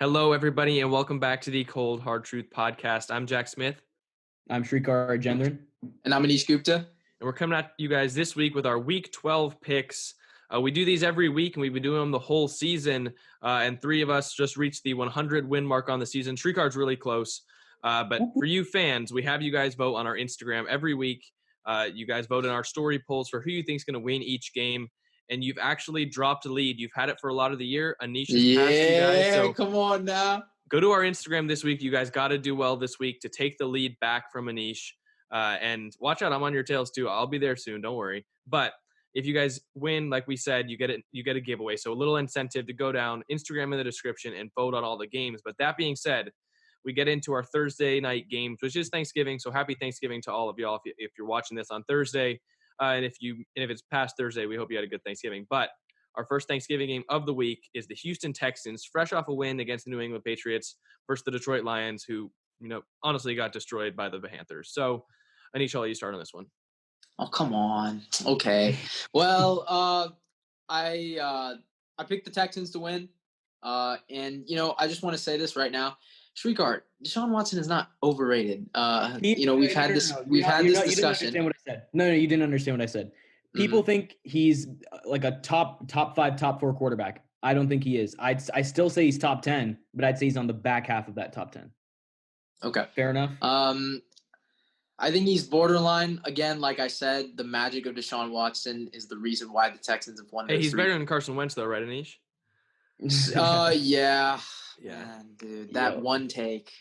Hello, everybody, and welcome back to the Cold Hard Truth podcast. I'm Jack Smith. I'm Shrikar Rajendran. And I'm Anish Gupta. And we're coming at you guys this week with our Week 12 picks. We do these every week, and we've been doing them the whole season. And three of us just reached the 100 win mark on the season. Shrikar's really close. But for you fans, we have you guys vote on our Instagram every week. You guys vote in our story polls for who you think is going to win each game. And you've actually dropped a lead. You've had it for a lot of the year. Anish is passing you guys. So come on now. Go to our Instagram this week. You guys got to do well this week to take the lead back from Anish. And watch out, I'm on your tails too. I'll be there soon. Don't worry. But if you guys win, like we said, you get a giveaway. So a little incentive to go down, Instagram in the description, and vote on all the games. But that being said, we get into our Thursday night games, which is Thanksgiving. So happy Thanksgiving to all of y'all if you're watching this on Thursday. And if it's past Thursday, we hope you had a good Thanksgiving. But our first Thanksgiving game of the week is the Houston Texans, fresh off a win against the New England Patriots versus the Detroit Lions, who, honestly got destroyed by the Panthers. So, Anish, I'll let you start on this one. Oh, come on. Okay. Well, I picked the Texans to win. And, I just want to say this right now. Shrikar, Deshaun Watson is not overrated. We've had this discussion. You didn't understand what I said. No, you didn't understand what I said. People think he's like a top 5, top 4 quarterback. I don't think he is. I still say he's top 10, but I'd say he's on the back half of that top 10. Okay. Fair enough. I think he's borderline. Again, like I said, the magic of Deshaun Watson is the reason why the Texans have won. Hey, he's better than Carson Wentz, though, right, Anish? Yeah. Man, dude, that one take.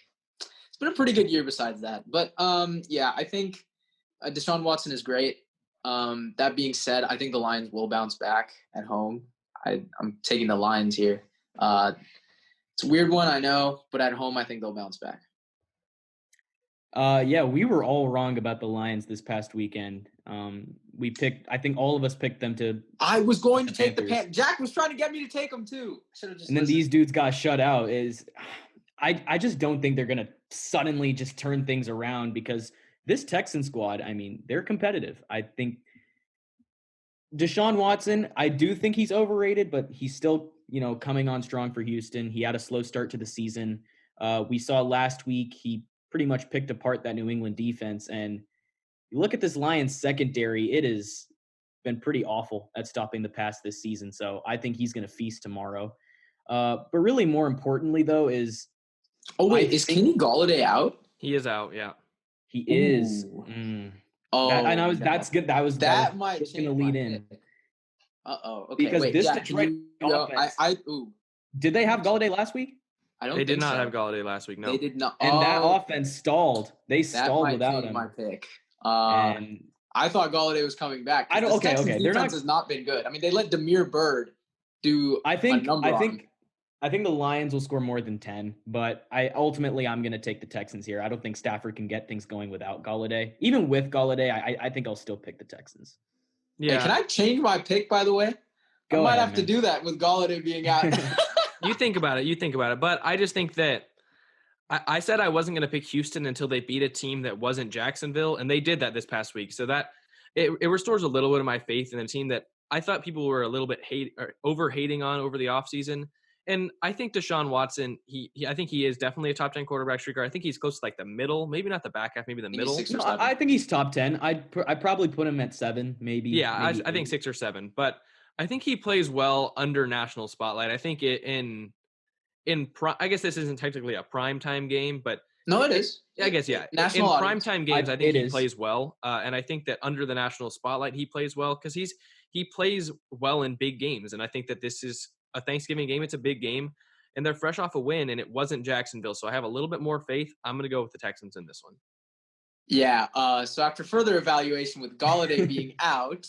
It's been a pretty good year besides that. But, I think Deshaun Watson is great. That being said, I think the Lions will bounce back at home. I'm taking the Lions here. It's a weird one, I know, but at home, I think they'll bounce back. We were all wrong about the Lions this past weekend. I think all of us picked them to. I was going to take the Panthers. Jack was trying to get me to take them too. Then these dudes got shut out. I just don't think they're gonna suddenly just turn things around because this Texan squad, they're competitive. I think Deshaun Watson, I do think he's overrated, but he's still, coming on strong for Houston. He had a slow start to the season. We saw last week he pretty much picked apart that New England defense. And you look at this Lions secondary, it has been pretty awful at stopping the pass this season. So I think he's going to feast tomorrow. But really more importantly, though, is... Oh, wait, is Kenny Golladay out? He is out, yeah. He is. Oh, that's good. That might just going to lead in. Uh-oh. Okay, because wait, this yeah, Detroit offense... Did they have Golladay last week? They did not have Golladay last week, no. They did not. And that offense stalled. They stalled without him. My pick. And I thought Golladay was coming back. Texans defense has not been good. They let Damiere Byrd do a number on him. I think the Lions will score more than 10, but I'm going to take the Texans here. I don't think Stafford can get things going without Golladay. Even with Golladay, I think I'll still pick the Texans. Yeah. Hey, can I change my pick, by the way? I might have to do that with Golladay being out. You think about it. But I just think that I said I wasn't going to pick Houston until they beat a team that wasn't Jacksonville, and they did that this past week. So that it restores a little bit of my faith in a team that I thought people were a little bit over-hating on over the offseason. And I think Deshaun Watson, I think he is definitely a top 10 quarterback streaker. I think he's close to like the middle, maybe not the back half, maybe the middle. I think he's top 10. I'd probably put him at 7, maybe. Yeah, maybe I think 6 or 7. But I think he plays well under national spotlight. I think I guess this isn't technically a primetime game, but no, it is. I guess, yeah. In primetime games, I think he plays well. And I think that under the national spotlight, he plays well because he plays well in big games. And I think that this is a Thanksgiving game. It's a big game. And they're fresh off a win, and it wasn't Jacksonville. So I have a little bit more faith. I'm going to go with the Texans in this one. Yeah. So after further evaluation with Golladay being out,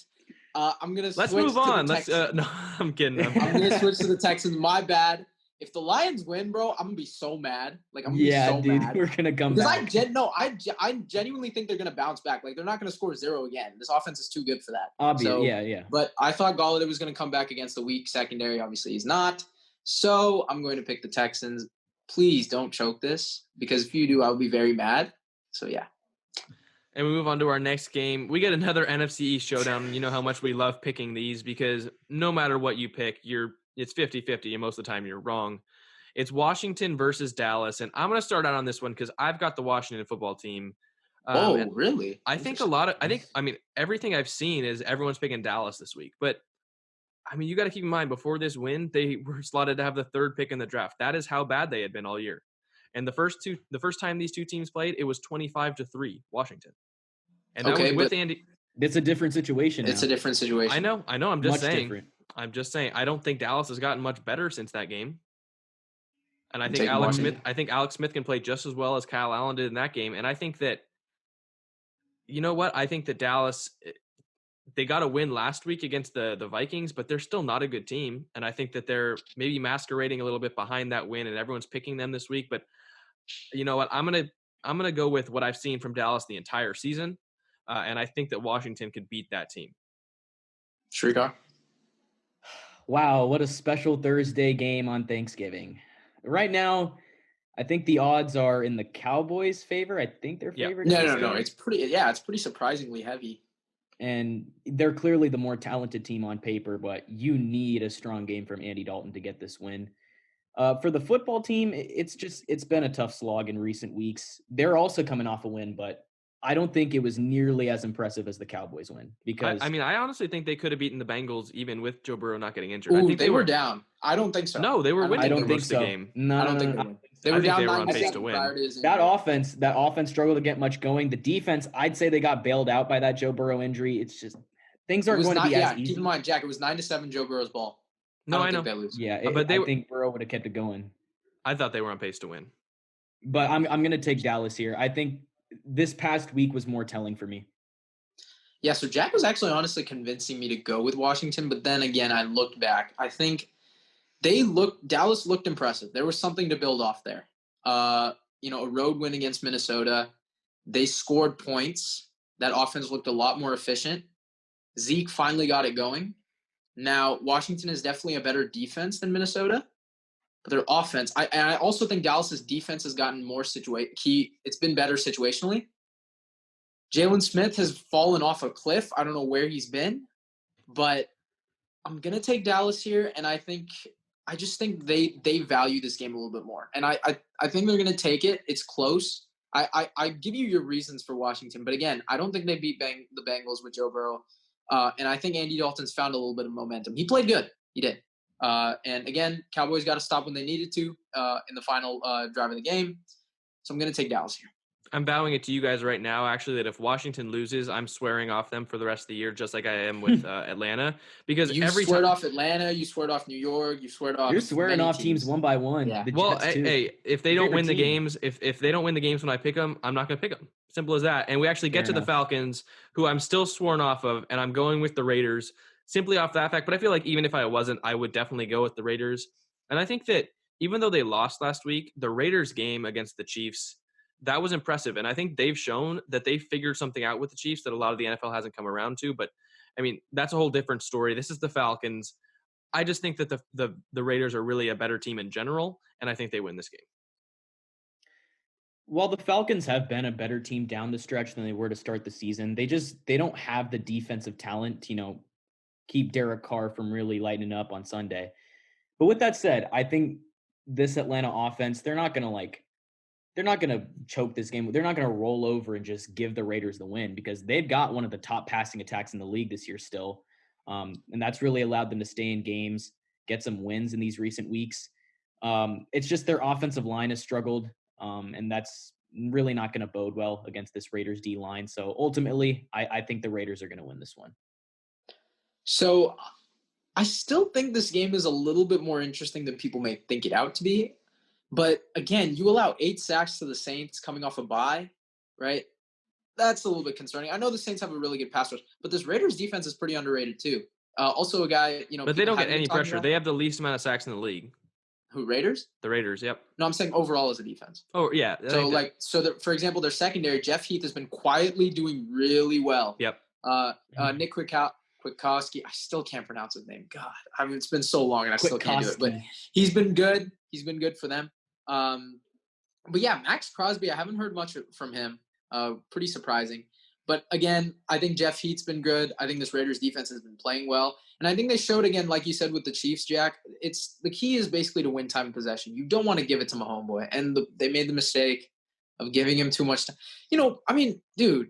I'm going to switch. Let's move on. No, I'm kidding. I'm going to switch to the Texans. My bad. If the Lions win, bro, I'm going to be so mad. Like, I'm going to be so mad. We're going to come back. I genuinely think they're going to bounce back. Like, they're not going to score 0 again. This offense is too good for that. Obviously, yeah. But I thought Golladay was going to come back against the weak secondary. Obviously, he's not. So I'm going to pick the Texans. Please don't choke this, because if you do, I'll be very mad. So, yeah. And we move on to our next game. We get another NFC East showdown. You know how much we love picking these because no matter what you pick, it's 50-50, and most of the time you're wrong. It's Washington versus Dallas, and I'm going to start out on this one because I've got the Washington football team. Oh, really? I think everything I've seen is everyone's picking Dallas this week. But, I mean, you got to keep in mind, before this win, they were slotted to have the 3rd pick in the draft. That is how bad they had been all year. And the first time these two teams played, it was 25-3 Washington. And that was with Andy. It's a different situation. It's a different situation. I know. I'm just saying. Different. I'm just saying. I don't think Dallas has gotten much better since that game. And I think Alex Smith can play just as well as Kyle Allen did in that game. And I think that, you know what? I think that Dallas, they got a win last week against the Vikings, but they're still not a good team. And I think that they're maybe masquerading a little bit behind that win, and everyone's picking them this week. But you know what? I'm gonna go with what I've seen from Dallas the entire season, and I think that Washington could beat that team. Shrikar? Wow, what a special Thursday game on Thanksgiving. Right now, I think the odds are in the Cowboys' favor. I think they're favored. No. It's pretty surprisingly heavy. And they're clearly the more talented team on paper, but you need a strong game from Andy Dalton to get this win. For the football team, it's been a tough slog in recent weeks. They're also coming off a win, but I don't think it was nearly as impressive as the Cowboys win, because I honestly think they could have beaten the Bengals even with Joe Burrow not getting injured. Ooh, I think they were down. I don't think so. No, they were winning. I don't think most so. Of the game. No, I don't think they were. They were down 9-7 to win. That offense struggled to get much going. The defense, I'd say they got bailed out by that Joe Burrow injury. It's just things aren't going to be as easy. Keep in mind, Jack, it was 9-7 Joe Burrow's ball. No, I know. They lose. Yeah, I think Burrow would have kept it going. I thought they were on pace to win. But I'm going to take Dallas here. I think this past week was more telling for me. Yeah, so Jack was actually honestly convincing me to go with Washington, but then again, I looked back. I think Dallas looked impressive. There was something to build off there. A road win against Minnesota. They scored points. That offense looked a lot more efficient. Zeke finally got it going. Now, Washington is definitely a better defense than Minnesota, but their offense, I also think Dallas's defense has gotten more it's been better situationally. Jalen Smith has fallen off a cliff. I don't know where he's been, but I'm going to take Dallas here, and I just think they value this game a little bit more. And I think they're going to take it. It's close. I give you your reasons for Washington, but again, I don't think they beat the Bengals with Joe Burrow. And I think Andy Dalton's found a little bit of momentum. He played good. He did. And again, Cowboys got to stop when they needed to in the final drive of the game. So I'm going to take Dallas here. I'm bowing it to you guys right now, actually, that if Washington loses, I'm swearing off them for the rest of the year, just like I am with Atlanta. Because you sweared off Atlanta, you sweared off New York, you sweared off. You're swearing off teams one by one. Yeah. Well, hey, if they don't win the games, if they don't win the games when I pick them, I'm not going to pick them. Simple as that. And we actually get to the Falcons, who I'm still sworn off of, and I'm going with the Raiders simply off that fact. But I feel like even if I wasn't, I would definitely go with the Raiders. And I think that even though they lost last week, the Raiders game against the Chiefs, that was impressive. And I think they've shown that they figured something out with the Chiefs that a lot of the NFL hasn't come around to. But, I mean, that's a whole different story. This is the Falcons. I just think that the Raiders are really a better team in general, and I think they win this game. While the Falcons have been a better team down the stretch than they were to start the season, they don't have the defensive talent to, keep Derek Carr from really lighting up on Sunday. But with that said, I think this Atlanta offense, they're not going to choke this game. They're not going to roll over and just give the Raiders the win, because they've got one of the top passing attacks in the league this year still. And that's really allowed them to stay in games, get some wins in these recent weeks. It's just their offensive line has struggled, and that's really not going to bode well against this Raiders D line. So ultimately, I think the Raiders are going to win this one. So I still think this game is a little bit more interesting than people may think it out to be. But again, you allow 8 sacks to the Saints coming off a bye, right? That's a little bit concerning. I know the Saints have a really good pass rush, but this Raiders defense is pretty underrated too. Also a guy, But they don't get any pressure. They have the least amount of sacks in the league. Who, Raiders? The Raiders, yep. No, I'm saying overall as a defense. Oh, yeah. For example, their secondary, Jeff Heath has been quietly doing really well. Yep. Nick Kwiatkowski, I still can't pronounce his name. God, I mean, it's been so long and I still can't do it. But he's been good. He's been good for them. But yeah, Max Crosby, I haven't heard much from him. Pretty surprising. But again, I think Jeff Heath's been good. I think this Raiders defense has been playing well. And I think they showed again, like you said with the Chiefs, Jack, it's the key is basically to win time in possession. You don't want to give it to my homeboy. And they made the mistake of giving him too much time. I mean, dude,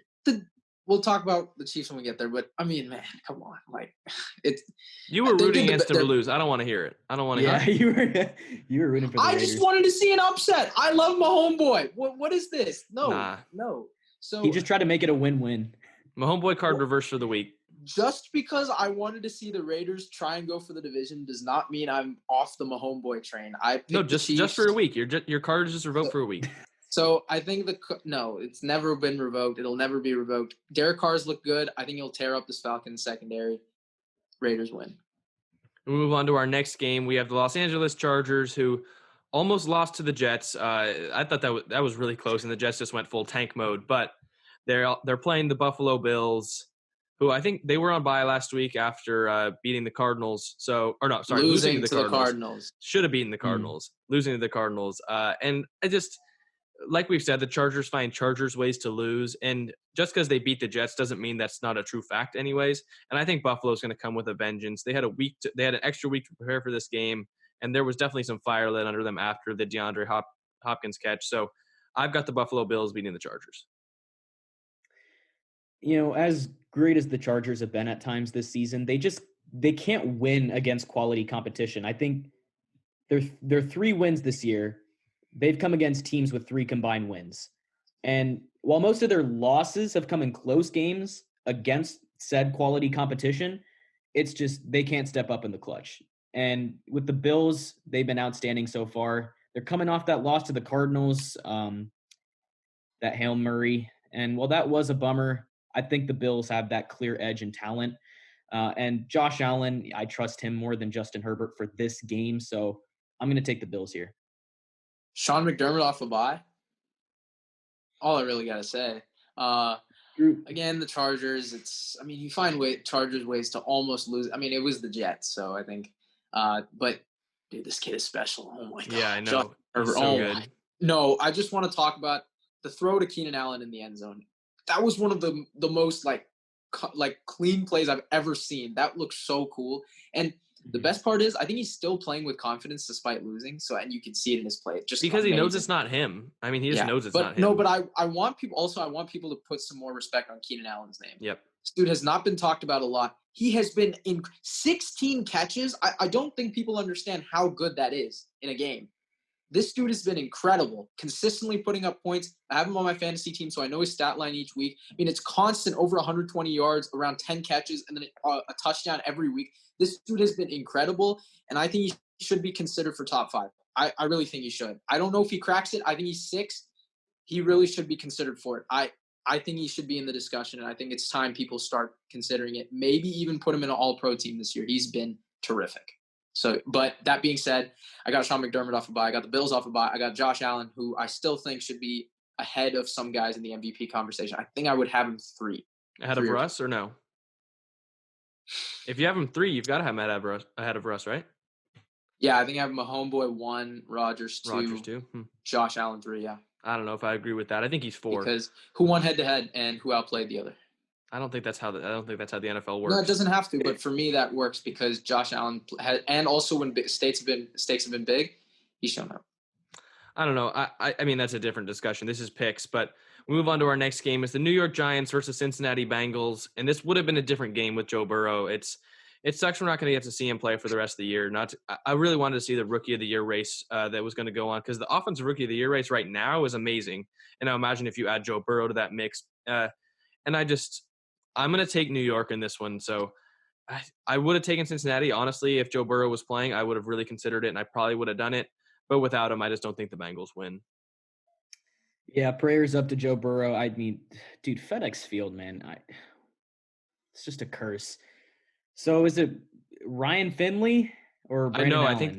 we'll talk about the Chiefs when we get there, but I mean, man, come on. Like you were rooting against them to lose. I don't want to hear it. I don't want to hear it. You were rooting for the Raiders. I just wanted to see an upset. I love my homeboy. What is this? No. So he just tried to make it a win-win. My homeboy card reverse for the week. Just because I wanted to see the Raiders try and go for the division does not mean I'm off the Mahomeboy train. Just for a week. Your card is just revoked for a week. So I think it's never been revoked. It'll never be revoked. Derek Carr's look good. I think he'll tear up this Falcons secondary. Raiders win. We move on to our next game. We have the Los Angeles Chargers, who almost lost to the Jets. I thought that was really close, and the Jets just went full tank mode. But they're playing the Buffalo Bills, who I think they were on bye last week after beating the Cardinals. Losing to the Cardinals. Should have beaten the Cardinals. Losing to the Cardinals. And I just, like we've said, the Chargers find Chargers ways to lose. And just because they beat the Jets doesn't mean that's not a true fact anyways. And I think Buffalo's going to come with a vengeance. They had an extra week to prepare for this game. And there was definitely some fire lit under them after the DeAndre Hopkins catch. So I've got the Buffalo Bills beating the Chargers. As great as the Chargers have been at times this season, they can't win against quality competition. I think their 3 wins this year, they've come against teams with 3 combined wins. And while most of their losses have come in close games against said quality competition, it's just they can't step up in the clutch. And with the Bills, they've been outstanding so far. They're coming off that loss to the Cardinals, that Hail Murray. And while that was a bummer, I think the Bills have that clear edge in talent. And Josh Allen, I trust him more than Justin Herbert for this game. So I'm going to take the Bills here. Sean McDermott off a bye. All I really got to say. Again, the Chargers, you find Chargers ways to almost lose. I mean, it was the Jets. So I think, but dude, this kid is special. Oh my God. Yeah, I know. He's so good. No, I just want to talk about the throw to Keenan Allen in the end zone. That was one of the most like clean plays I've ever seen. That looks so cool. And the best part is I think he's still playing with confidence despite losing. So, and you can see it in his play. Just because he knows it's not him. I mean, he just knows it's not him. No, but I want people to put some more respect on Keenan Allen's name. Yep. This dude has not been talked about a lot. He has been in 16 catches. I don't think people understand how good that is in a game. This dude has been incredible, consistently putting up points. I have him on my fantasy team, so I know his stat line each week. I mean, it's constant, over 120 yards, around 10 catches, and then a touchdown every week. This dude has been incredible, and I think he should be considered for top 5. I really think he should. I don't know if he cracks it. I think he's 6. He really should be considered for it. I think he should be in the discussion, and I think it's time people start considering it. Maybe even put him in an all-pro team this year. He's been terrific. So, but that being said, I got Sean McDermott off a bye. I got the Bills off a bye. I got Josh Allen, who I still think should be ahead of some guys in the MVP conversation. I think I would have him 3. Ahead of Russ or no? If you have him 3, you've got to have him ahead of Russ, right? Yeah, I think I have my homeboy 1, Rodgers 2. Rodgers 2. Josh Allen 3, yeah. I don't know if I agree with that. I think he's 4. Because who won head-to-head and who outplayed the other? I don't think that's how the NFL works. No, it doesn't have to, but for me that works because Josh Allen and also when stakes have been big, he's shown up. I don't know. I mean that's a different discussion. This is picks, but we move on to our next game. It's the New York Giants versus Cincinnati Bengals, and this would have been a different game with Joe Burrow. It sucks we're not going to get to see him play for the rest of the year. I really wanted to see the Rookie of the Year race that was going to go on because the Offensive Rookie of the Year race right now is amazing, and I imagine if you add Joe Burrow to that mix, I'm going to take New York in this one. So I would have taken Cincinnati. Honestly, if Joe Burrow was playing, I would have really considered it, and I probably would have done it. But without him, I just don't think the Bengals win. Yeah, prayers up to Joe Burrow. I mean, dude, FedEx Field, man. It's just a curse. So is it Ryan Finley or Brandon Allen? I think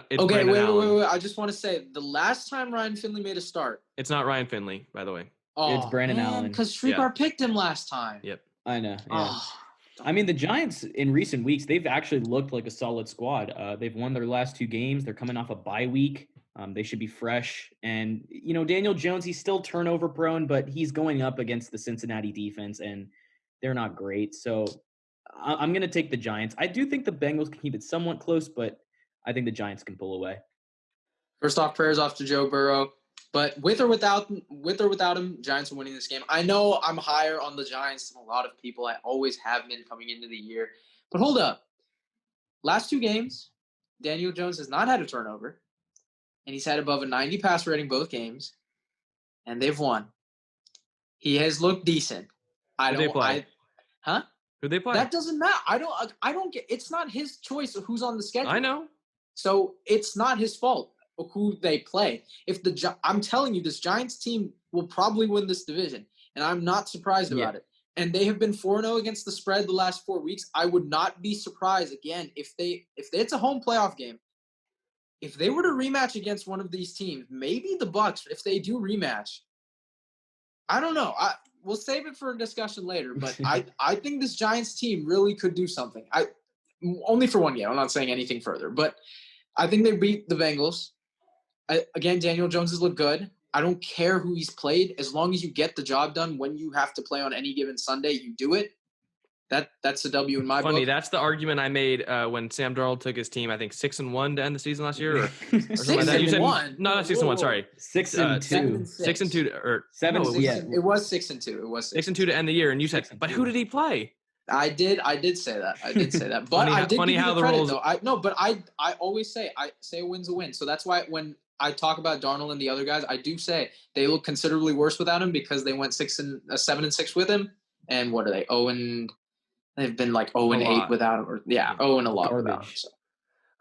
it's okay, Brandon Allen. Wait. I just want to say the last time Ryan Finley made a start. It's not Ryan Finley, by the way. Oh, it's Brandon Allen. Because Shrikar picked him last time. Yep. I know. Yeah. I mean, the Giants in recent weeks, they've actually looked like a solid squad. They've won their last 2 games. They're coming off a bye week. They should be fresh. And, Daniel Jones, he's still turnover prone, but he's going up against the Cincinnati defense, and they're not great. So I'm going to take the Giants. I do think the Bengals can keep it somewhat close, but I think the Giants can pull away. First off, prayers off to Joe Burrow. But with or without him, Giants are winning this game. I know I'm higher on the Giants than a lot of people. I always have been coming into the year. But hold up. Last 2 games, Daniel Jones has not had a turnover. And he's had above a 90 pass rating both games. And they've won. He has looked decent. Who'd they play? That doesn't matter. I don't get. It's not his choice of who's on the schedule. I know. So it's not his fault who they play. I'm telling you, this Giants team will probably win this division, and I'm not surprised about it. And they have been 4-0 against the spread the last 4 weeks. I would not be surprised again if it's a home playoff game. If they were to rematch against one of these teams, maybe the Bucs, if they do rematch, I don't know. We'll save it for a discussion later, but I think this Giants team really could do something. Only for one game. I'm not saying anything further, but I think they beat the Bengals. Again, Daniel Jones has looked good. I don't care who he's played. As long as you get the job done when you have to play on any given Sunday, you do it. That's a W in my book. Funny, that's the argument I made when Sam Darnold took his team, I think 6-1 to end the season last year, or something like that. You said, 6-1? No, not 6-1. Sorry, 6-2. 6-2 or 7. no, Yeah, it was 6-2. It was 6-2 to end the year, and you said, but who did he play? I did say that. But Funny I did funny give you how the the credit, roles. though. But I always say a win's a win. So that's why when I talk about Darnold and the other guys, I do say they look considerably worse without him because they went 7-6 with him. And what are they? They've been like 0-8 without him. 0 and a lot without him. So.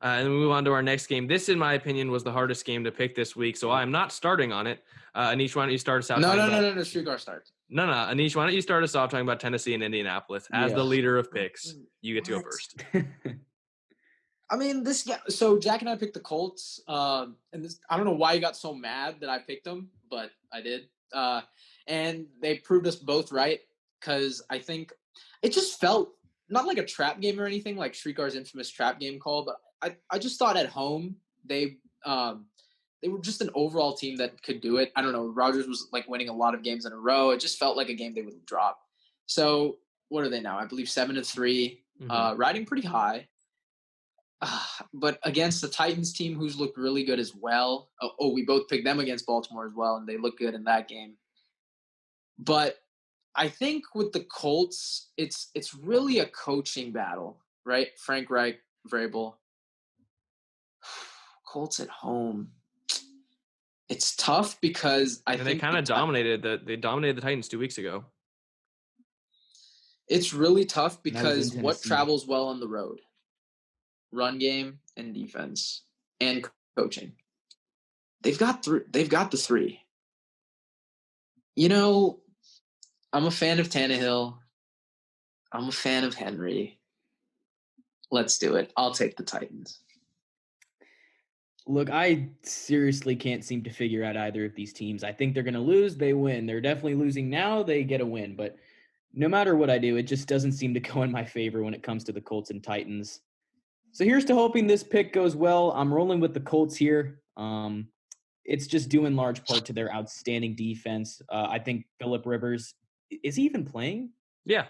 And we move on to our next game. This, in my opinion, was the hardest game to pick this week, so I'm not starting on it. Anish, why don't you start us out? No. Strigar starts. No. Anish, why don't you start us off talking about Tennessee and Indianapolis? As the leader of picks, you get to go first. I mean, so Jack and I picked the Colts. And I don't know why you got so mad that I picked them, but I did. And they proved us both right because I think it just felt not like a trap game or anything like Srikar's infamous trap game call, but I just thought at home they were just an overall team that could do it. I don't know. Rodgers was like winning a lot of games in a row. It just felt like a game they would drop. So what are they now? I believe 7-3, riding pretty high. But against the Titans team, who's looked really good as well. We both picked them against Baltimore as well, and they look good in that game. But I think with the Colts, it's really a coaching battle, right? Frank Reich, Vrabel. Colts at home. It's tough because I think they kind of dominated the Titans 2 weeks ago. It's really tough because what travels well on the road? Run game and defense and coaching. They've got the three. I'm a fan of Tannehill. I'm a fan of Henry. Let's do it. I'll take the Titans. Look, I seriously can't seem to figure out either of these teams. I think they're going to lose, they win. They're definitely losing now, they get a win. But no matter what I do, it just doesn't seem to go in my favor when it comes to the Colts and Titans. So here's to hoping this pick goes well. I'm rolling with the Colts here. It's just due in large part to their outstanding defense. I think Phillip Rivers, is he even playing? Yeah.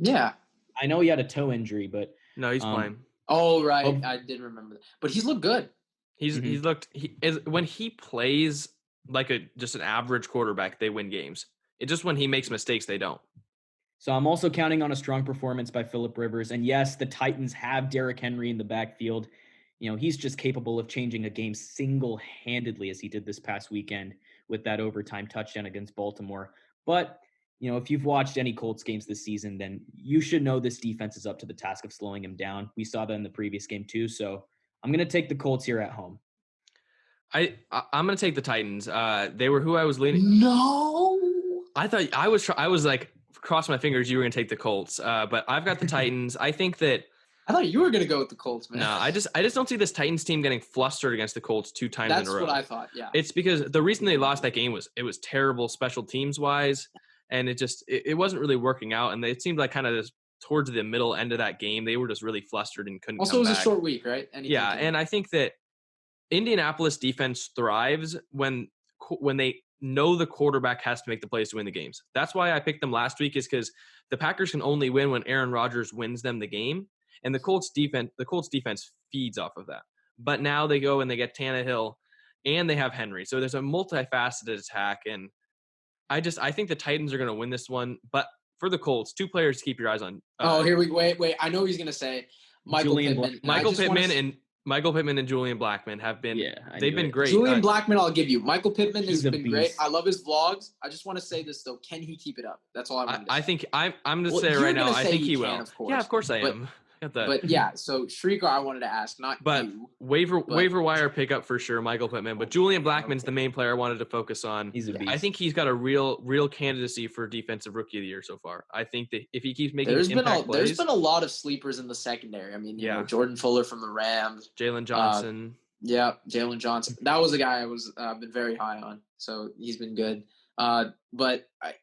I know he had a toe injury, but no, he's playing. Oh, right. I did remember that. But he's looked good. He's looked when he plays like just an average quarterback, they win games. It's just when he makes mistakes, they don't. So I'm also counting on a strong performance by Phillip Rivers. And yes, the Titans have Derrick Henry in the backfield. He's just capable of changing a game single-handedly as he did this past weekend with that overtime touchdown against Baltimore. But, if you've watched any Colts games this season, then you should know this defense is up to the task of slowing him down. We saw that in the previous game too. So I'm going to take the Colts here at home. I'm going to take the Titans. They were who I was leaning. No. I thought I was like, cross my fingers you were going to take the Colts. But I've got the Titans. I think that I thought you were going to go with the Colts, man. No, I just don't see this Titans team getting flustered against the Colts 2 times in a row. That's what I thought, yeah. It's because the reason they lost that game was it was terrible special teams wise, and it wasn't really working out, and it seemed like kind of towards the middle end of that game, they were just really flustered and couldn't come back. Also, it was a short week, right? And I think that Indianapolis defense thrives when they know the quarterback has to make the plays to win the games. That's why I picked them last week, is because the Packers can only win when Aaron Rodgers wins them the game, and the Colts defense feeds off of that. But now they go and they get Tannehill, and they have Henry, so there's a multifaceted attack, and I think the Titans are going to win this one. But for the Colts, 2 players to keep your eyes on. Here we wait. I know what he's going to say Michael Pittman. Michael Pittman and Julian Blackmon have been they've been great. Julian Blackmon, I'll give you. Michael Pittman has been great. I love his vlogs. I just want to say this though. Can he keep it up? That's all I want to say. I think I'm just saying right now, I think he will. Of course. Yeah, of course I am. But yeah, so Shrieker, I wanted to ask, waiver wire pickup for sure, Michael Pittman. But Julian Blackmon's the main player I wanted to focus on. He's a beast. I think he's got a real candidacy for defensive rookie of the year so far. I think that if he keeps making there's been plays, a lot of sleepers in the secondary. I mean, you know, Jordan Fuller from the Rams, Jalen Johnson. Jalen Johnson. That was a guy I was been very high on. So he's been good. But I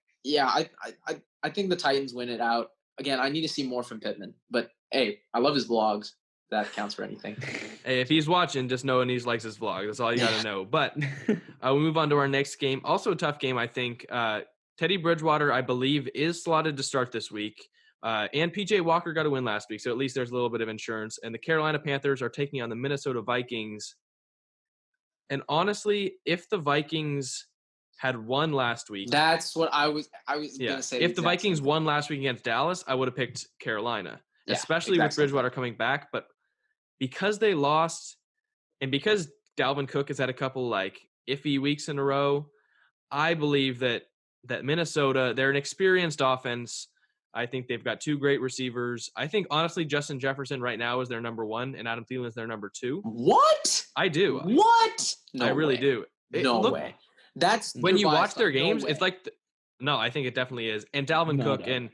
think the Titans win it out. Again, I need to see more from Pittman. But hey, I love his vlogs. That counts for anything. Hey, if he's watching, just know Anise likes his vlog. That's all you got to know. But we move on to our next game. Also a tough game, I think. Teddy Bridgewater, I believe, is slotted to start this week. And P.J. Walker got a win last week, so at least there's a little bit of insurance. And the Carolina Panthers are taking on the Minnesota Vikings. And honestly, if the Vikings had won last week. That's what I was going to say. If the Vikings won last week against Dallas, I would have picked Carolina, especially with Bridgewater coming back. But because they lost and because Dalvin Cook has had a couple like iffy weeks in a row, I believe that Minnesota, they're an experienced offense. I think they've got 2 great receivers. I think, honestly, Justin Jefferson right now is their number 1, and Adam Thielen is their number 2. What? I do. What? No I really do. No way. That's when you watch their games, it's like no, I think it definitely is. And Dalvin Cook and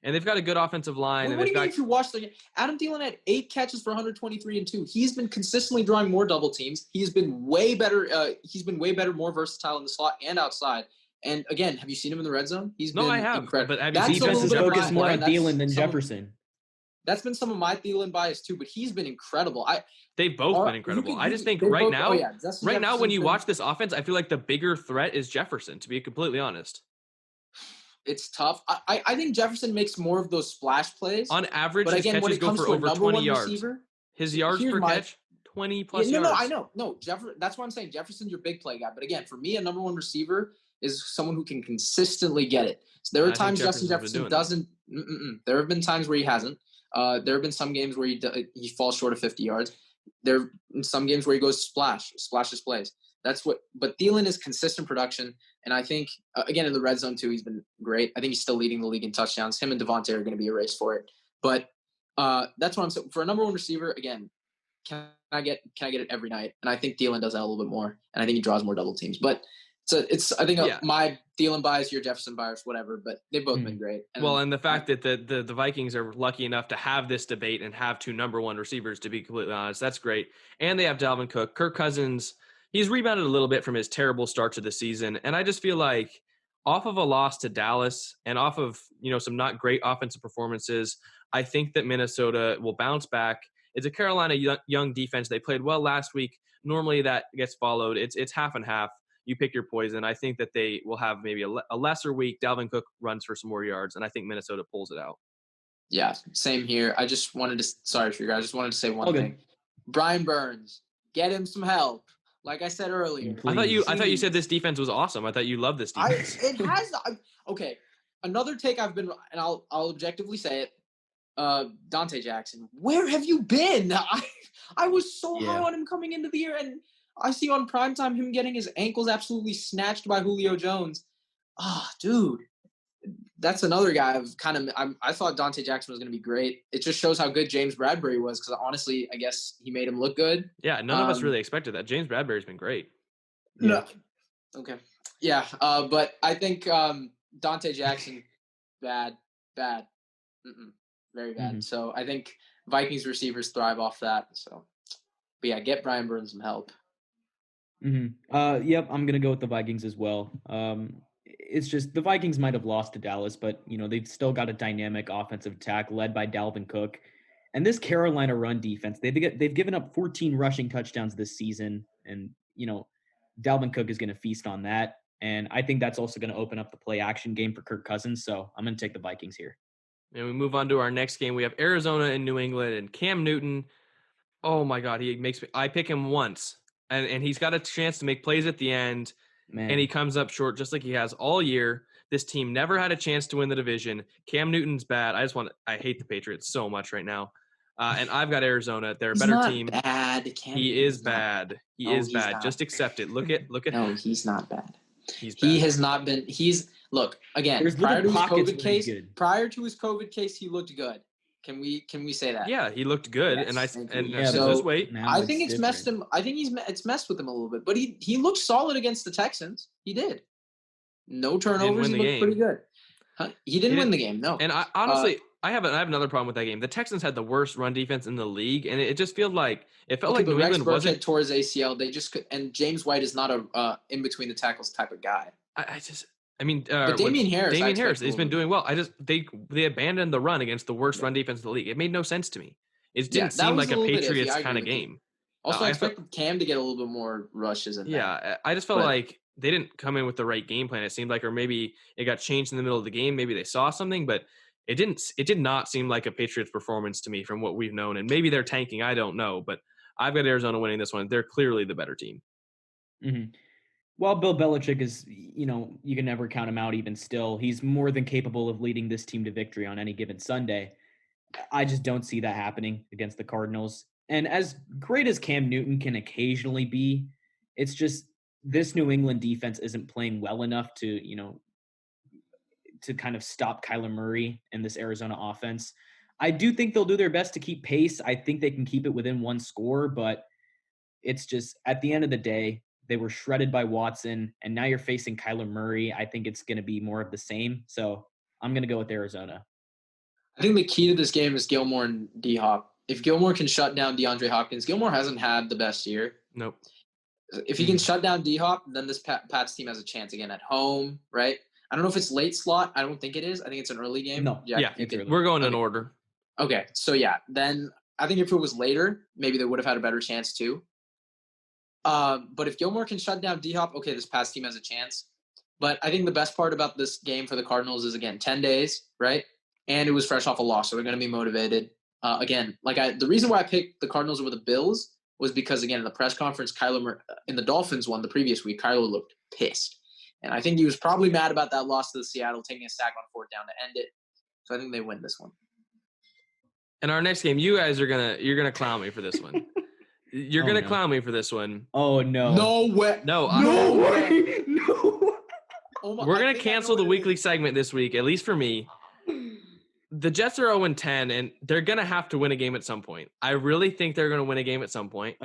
they've got a good offensive line. Well, what do you mean if you watch the game? Adam Thielen had 8 catches for 123 and 2. He's been consistently drawing more double teams. He's been way better. More versatile in the slot and outside. And again, have you seen him in the red zone? He's been incredible. But defense is focused more on Thielen than Jefferson. That's been some of my Thielen bias too, but he's been incredible. They've both been incredible. I just think right now, when you watch this offense, I feel like the bigger threat is Jefferson, to be completely honest. It's tough. I think Jefferson makes more of those splash plays. On average, his catches go for over 20 yards. His yards per catch, 20 plus yards. No, I know. No, that's why I'm saying Jefferson's your big play guy. But again, for me, a number 1 receiver is someone who can consistently get it. So there are times Justin Jefferson doesn't. There have been times where he hasn't. There have been some games where he falls short of 50 yards. There have been some games where he goes splashes plays. But Thielen is consistent production. And I think, again, in the red zone too, he's been great. I think he's still leading the league in touchdowns. Him and Devontae are going to be a race for it. But that's what I'm saying. For a number 1 receiver, again, can I get it every night? And I think Thielen does that a little bit more. And I think he draws more double teams. But it's I think my Thielen bias, your Jefferson bias, whatever, but they've both been great. And the fact that the Vikings are lucky enough to have this debate and have 2 number 1 receivers, to be completely honest, that's great. And they have Dalvin Cook. Kirk Cousins, he's rebounded a little bit from his terrible start to the season. And I just feel like off of a loss to Dallas and off of, some not great offensive performances, I think that Minnesota will bounce back. It's a Carolina young defense. They played well last week. Normally that gets followed. It's half and half. You pick your poison. I think that they will have maybe a lesser week. Dalvin Cook runs for some more yards, and I think Minnesota pulls it out. Yeah, same here. I just wanted to say one thing. Brian Burns, get him some help. Like I said earlier. Please. I thought you said this defense was awesome. I thought you loved this defense. Okay. Another take and I'll objectively say it. Dante Jackson, where have you been? I was so high on him coming into the year, and I see on primetime him getting his ankles absolutely snatched by Julio Jones. Dude, that's another guy I thought Dante Jackson was going to be great. It just shows how good James Bradbury was, because honestly, I guess he made him look good. Yeah, none of us really expected that. James Bradbury's been great. No. Okay. Yeah, but I think Dante Jackson, bad. Very bad. Mm-hmm. So I think Vikings receivers thrive off that. So, but yeah, get Brian Burns some help. Mm-hmm. Yep, I'm going to go with the Vikings as well. It's just the Vikings might have lost to Dallas, but, they've still got a dynamic offensive attack led by Dalvin Cook. And this Carolina run defense, they've given up 14 rushing touchdowns this season. And, Dalvin Cook is going to feast on that. And I think that's also going to open up the play action game for Kirk Cousins. So I'm going to take the Vikings here. And we move on to our next game. We have Arizona and New England, and Cam Newton. Oh my God, I pick him once, and he's got a chance to make plays at the end, and he comes up short just like he has all year. This team never had a chance to win the division. Cam Newton's bad. I hate the Patriots so much right now. And I've got Arizona. They're a better team. Bad. He is bad. He is bad. Just accept it. Look at. No, he's not bad. He's bad. He has not been. Look again. Prior to his COVID case, he looked good. Can we say that? Yeah, he looked good, yes, just wait. I think it's messed him. I think it's messed with him a little bit, but he looked solid against the Texans. He did. No turnovers. He looked pretty good. He didn't win the game. No. And I honestly, I have another problem with that game. The Texans had the worst run defense in the league, and it just felt like New England wasn't. Tore his ACL. They just could, and James White is not a in between the tackles type of guy. But Damian Harris, he's been doing well. They abandoned the run against the worst run defense in the league. It made no sense to me. It didn't seem like a Patriots kind of game. Also, I expected Cam to get a little bit more rushes in there. Yeah, I just felt like they didn't come in with the right game plan. It seemed like, or maybe it got changed in the middle of the game. Maybe they saw something, but it did not seem like a Patriots performance to me from what we've known. And maybe they're tanking. I don't know, but I've got Arizona winning this one. They're clearly the better team. Mm-hmm. Well, Bill Belichick is, you can never count him out even still. He's more than capable of leading this team to victory on any given Sunday. I just don't see that happening against the Cardinals. And as great as Cam Newton can occasionally be, it's just this New England defense isn't playing well enough to kind of stop Kyler Murray and this Arizona offense. I do think they'll do their best to keep pace. I think they can keep it within one score, but it's just at the end of the day, they were shredded by Watson, and now you're facing Kyler Murray. I think it's going to be more of the same. So I'm going to go with Arizona. I think the key to this game is Gilmore and D-Hop. If Gilmore can shut down DeAndre Hopkins, Gilmore hasn't had the best year. Nope. If he can shut down D-Hop, then this Pats team has a chance again at home, right? I don't know if it's late slot. I don't think it is. I think it's an early game. No. Yeah, we're going in order. Okay, so yeah, then I think if it was later, maybe they would have had a better chance too. But if Gilmore can shut down D-Hop, okay, this Pats team has a chance. But I think the best part about this game for the Cardinals is, again, 10 days, right? And it was fresh off a loss, so they're going to be motivated. Again, the reason why I picked the Cardinals over the Bills was because, again, in the press conference, in the Dolphins one the previous week, Kyler looked pissed. And I think he was probably mad about that loss to the Seattle, taking a sack on fourth down to end it. So I think they win this one. And our next game, you guys you're gonna clown me for this one. You're gonna clown me for this one. Oh no! No way! No way! No! We're gonna cancel the weekly segment this week, at least for me. The Jets are 0-10, and they're gonna have to win a game at some point. I really think they're gonna win a game at some point.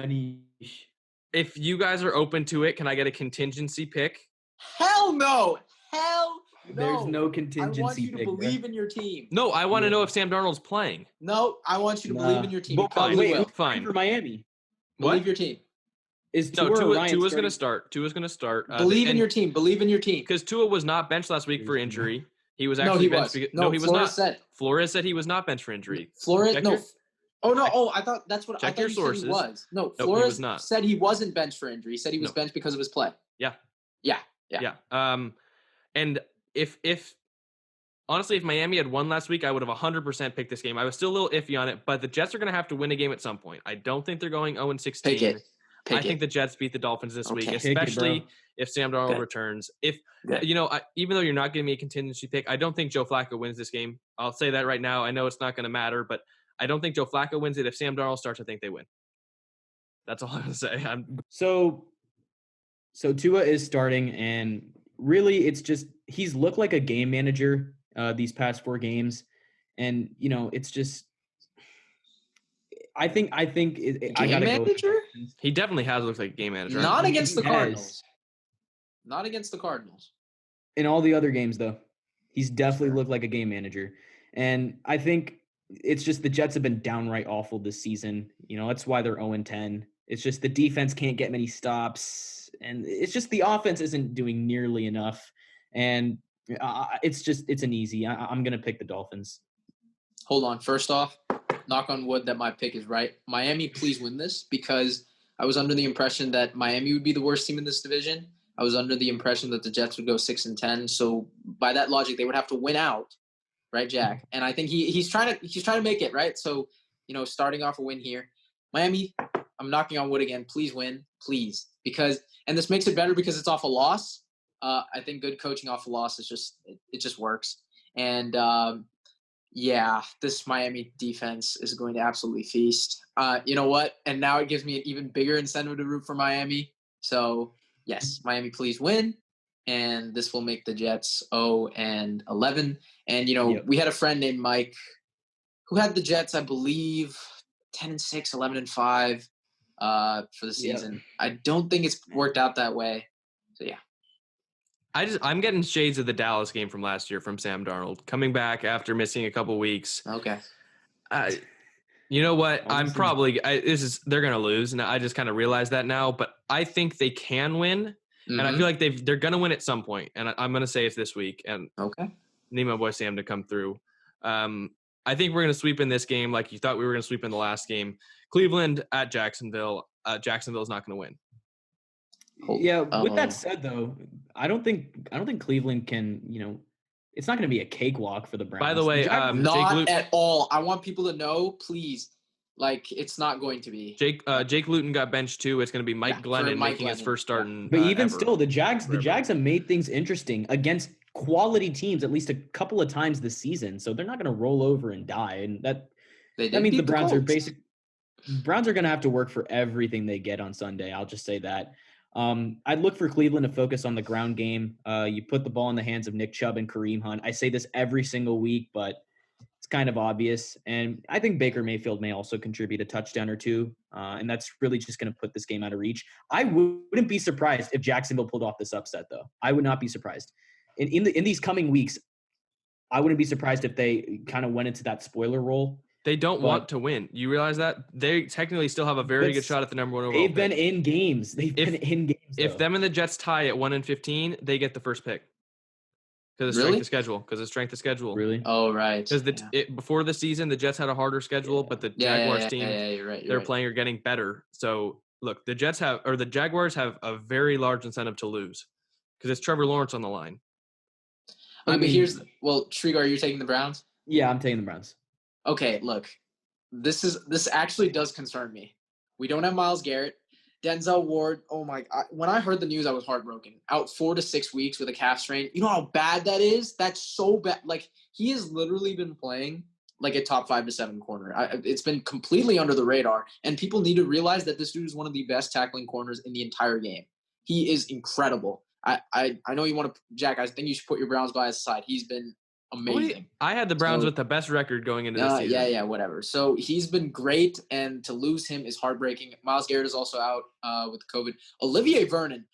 If you guys are open to it, can I get a contingency pick? Hell no! Hell no! There's no contingency. I want you to believe in your team. No, I want to know if Sam Darnold's playing. No, I want you to believe in your team. Fine. For Miami. Believe your team. Tua's going to start. Tua's going to start. Believe in your team. Believe in your team. Because Tua was not benched last week for injury. He was actually benched. He was not. Flores said he was not benched for injury. I thought that's what I thought your sources. He was. No, Flores said he wasn't benched for injury. He said he was benched because of his play. Yeah. And if honestly, if Miami had won last week, I would have 100% picked this game. I was still a little iffy on it, but the Jets are going to have to win a game at some point. I don't think they're going 0-16. I think the Jets beat the Dolphins this week, especially if Sam Darnold returns. Even though you're not giving me a contingency pick, I don't think Joe Flacco wins this game. I'll say that right now. I know it's not going to matter, but I don't think Joe Flacco wins it. If Sam Darnold starts, I think they win. That's all I'm going to say. So Tua is starting, and really it's just he's looked like a game manager these past 4 games. And, it's just I think I got to go. He definitely has looked like a game manager. Not against the Cardinals. Not against the Cardinals. In all the other games, though, he's definitely looked like a game manager. And I think it's just the Jets have been downright awful this season. That's why they're 0-10. It's just the defense can't get many stops. And it's just the offense isn't doing nearly enough. And it's an easy. I'm going to pick the Dolphins. Hold on. First off, knock on wood that my pick is right. Miami, please win this, because I was under the impression that Miami would be the worst team in this division. I was under the impression that the Jets would go 6-10. So by that logic, they would have to win out, right, Jack? And I think he's trying to make it, right. So, starting off a win here, Miami. I'm knocking on wood again. Please win, please, and this makes it better because it's off a loss. I think good coaching off a loss is just works. And this Miami defense is going to absolutely feast. You know what? And now it gives me an even bigger incentive to root for Miami. So yes, Miami, please win. And this will make the Jets 0-11. And, we had a friend named Mike who had the Jets, I believe, 10-6, 11-5 for the season. Yep. I don't think it's worked out that way. So, yeah. I'm getting shades of the Dallas game from last year from Sam Darnold coming back after missing a couple weeks. Okay. You know what? They're going to lose. And I just kind of realized that now, but I think they can win. Mm-hmm. And I feel like they're going to win at some point. And I'm going to say it's this week. And okay. Need my boy Sam to come through. I think we're going to sweep in this game like you thought we were going to sweep in the last game. Cleveland at Jacksonville. Jacksonville's not going to win. Yeah, with that said, though, I don't think Cleveland can, it's not going to be a cakewalk for the Browns. By the way, not at all. I want people to know, please, it's not going to be. Jake Luton got benched too. It's going to be Mike Glennon making his first start. But even still, the Jags have made things interesting against quality teams at least a couple of times this season. So they're not going to roll over and die. And that means the Browns are Browns are going to have to work for everything they get on Sunday. I'll just say that. I'd look for Cleveland to focus on the ground game. You put the ball in the hands of Nick Chubb and Kareem Hunt. I say this every single week, but it's kind of obvious. And I think Baker Mayfield may also contribute a touchdown or two. And that's really just going to put this game out of reach. I wouldn't be surprised if Jacksonville pulled off this upset, though. I would not be surprised. In these coming weeks, I wouldn't be surprised if they kind of went into that spoiler role. They don't want to win. You realize that? They technically still have a very good shot at the number 1 overall pick. They've been in games. If them and the Jets tie at 1-15, they get the first pick. Because of strength of schedule. Really? Oh, right. Because before the season, the Jets had a harder schedule, but the Jaguars team they're playing are getting better. So look, the Jaguars have a very large incentive to lose because it's Trevor Lawrence on the line. But Shrigar, you're taking the Browns? Yeah, I'm taking the Browns. Okay, look, this actually does concern me. We don't have Myles Garrett. Denzel Ward, oh my God. When I heard the news, I was heartbroken. Out 4 to 6 weeks with a calf strain. You know how bad that is? That's so bad. He has literally been playing like a top 5 to 7 corner. It's been completely under the radar. And people need to realize that this dude is one of the best tackling corners in the entire game. He is incredible. I know you want to, Jack, I think you should put your Browns bias aside. He's been amazing. I had the Browns with the best record going into this season. Yeah, whatever. So he's been great, and to lose him is heartbreaking. Myles Garrett is also out with COVID. Olivier Vernon,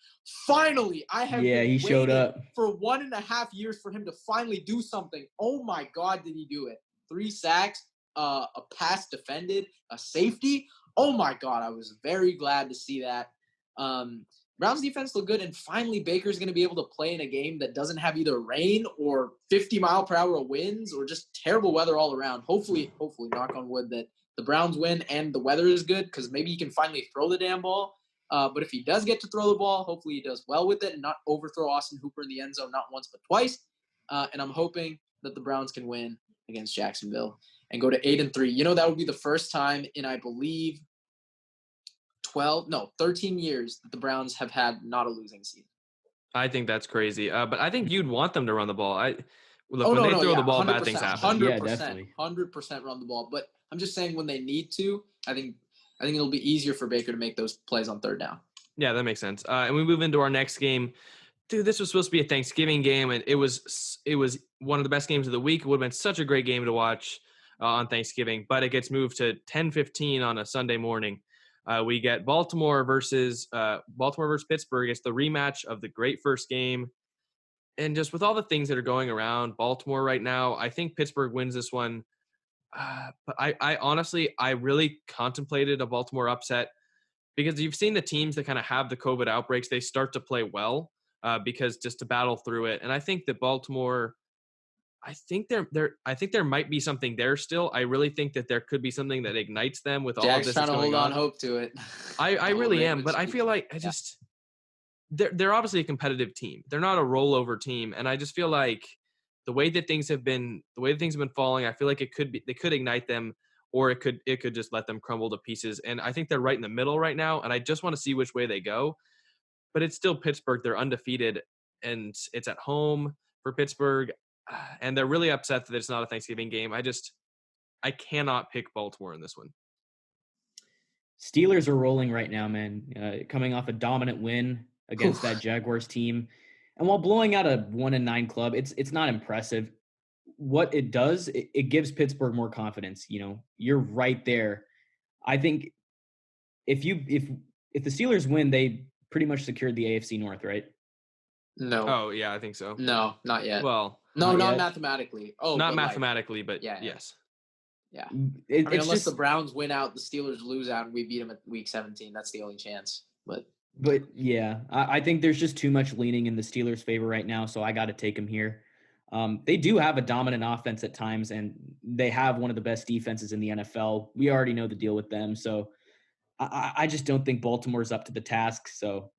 finally, he showed up for 1.5 years for him to finally do something. Oh my God, did he do it? 3 sacks, a pass defended, a safety. Oh my God, I was very glad to see that. Browns defense looked good, and finally Baker's going to be able to play in a game that doesn't have either rain or 50-mile-per-hour winds or just terrible weather all around. Hopefully, knock on wood, that the Browns win and the weather is good because maybe he can finally throw the damn ball. But if he does get to throw the ball, hopefully he does well with it and not overthrow Austin Hooper in the end zone not once but twice. And I'm hoping that the Browns can win against Jacksonville and go to 8-3. That would be the first time in, I believe, 13 years that the Browns have had not a losing season. I think that's crazy. But I think you'd want them to run the ball. When they throw the ball, bad things happen. 100%, yeah, definitely. 100% run the ball. But I'm just saying when they need to, I think it'll be easier for Baker to make those plays on third down. Yeah, that makes sense. And we move into our next game. Dude, this was supposed to be a Thanksgiving game, and it was one of the best games of the week. It would have been such a great game to watch on Thanksgiving, but it gets moved to 10:15 on a Sunday morning. We get Baltimore versus Pittsburgh. It's the rematch of the great first game. And just with all the things that are going around Baltimore right now, I think Pittsburgh wins this one. But I honestly really contemplated a Baltimore upset because you've seen the teams that kind of have the COVID outbreaks, they start to play well because just to battle through it. And I think that Baltimore, I think there might be something there still. I really think that there could be something that ignites them with all of Jack's this trying that's to going hold on on. hope to it. I really am, but I feel like they're obviously a competitive team. They're not a rollover team, and I just feel like the way that things have been falling, I feel like they could ignite them, or it could just let them crumble to pieces. And I think they're right in the middle right now, and I just want to see which way they go. But it's still Pittsburgh. They're undefeated, and it's at home for Pittsburgh, and they're really upset that it's not a Thanksgiving game. I cannot pick Baltimore in this one. Steelers are rolling right now, man. Coming off a dominant win against that Jaguars team, and while blowing out a 1-9 club, it's not impressive. What it does, it gives Pittsburgh more confidence. You're right there. I think if the Steelers win, they pretty much secured the AFC North, right? No. Oh yeah, I think so. No, not yet. Well, not mathematically. Oh, not mathematically, but yeah. yes. Yeah. It's unless the Browns win out, the Steelers lose out, and we beat them at week 17. That's the only chance. But yeah, I think there's just too much leaning in the Steelers' favor right now, so I got to take them here. They do have a dominant offense at times, and they have one of the best defenses in the NFL. We already know the deal with them, so I just don't think Baltimore's up to the task. So,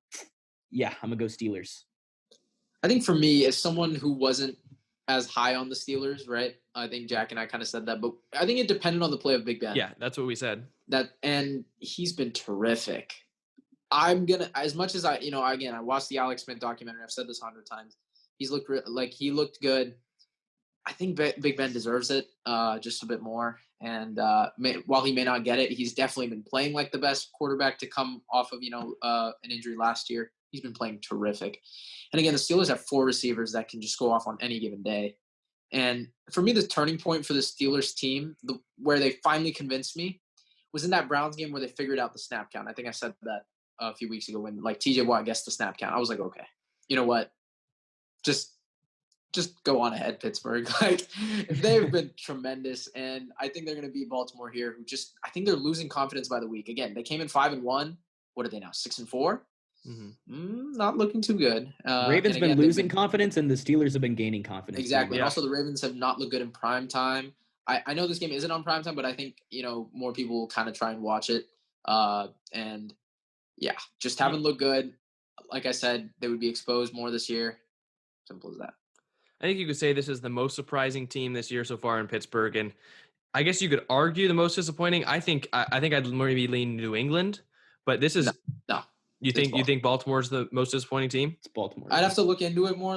yeah, I'm going to go Steelers. I think for me, as someone who wasn't as high on the Steelers, right? I think Jack and I kind of said that, but I think it depended on the play of Big Ben. Yeah, that's what we said. And he's been terrific. I'm going to, as much as I watched the Alex Smith documentary. I've said this 100 times. He looked good. I think Big Ben deserves it just a bit more. And while he may not get it, he's definitely been playing like the best quarterback to come off of, an injury last year. He's been playing terrific. And again, the Steelers have 4 receivers that can just go off on any given day. And for me, the turning point for the Steelers team, where they finally convinced me, was in that Browns game where they figured out the snap count. I think I said that a few weeks ago when TJ Watt guessed the snap count. I was like, okay, you know what? Just go on ahead, Pittsburgh. They've been tremendous, and I think they're going to beat Baltimore here. I think they're losing confidence by the week. Again, they came in 5-1. What are they now? 6-4. Not looking too good. Ravens been losing confidence, and the Steelers have been gaining confidence. Exactly. Yeah. And also, the Ravens have not looked good in prime time. I know this game isn't on prime time, but I think more people will kind of try and watch it. And yeah, just haven't looked good. Like I said, they would be exposed more this year. Simple as that. I think you could say this is the most surprising team this year so far in Pittsburgh, and I guess you could argue the most disappointing. I think I'd maybe lean New England, but this is no. You think Baltimore's the most disappointing team? It's Baltimore. I'd have to look into it more.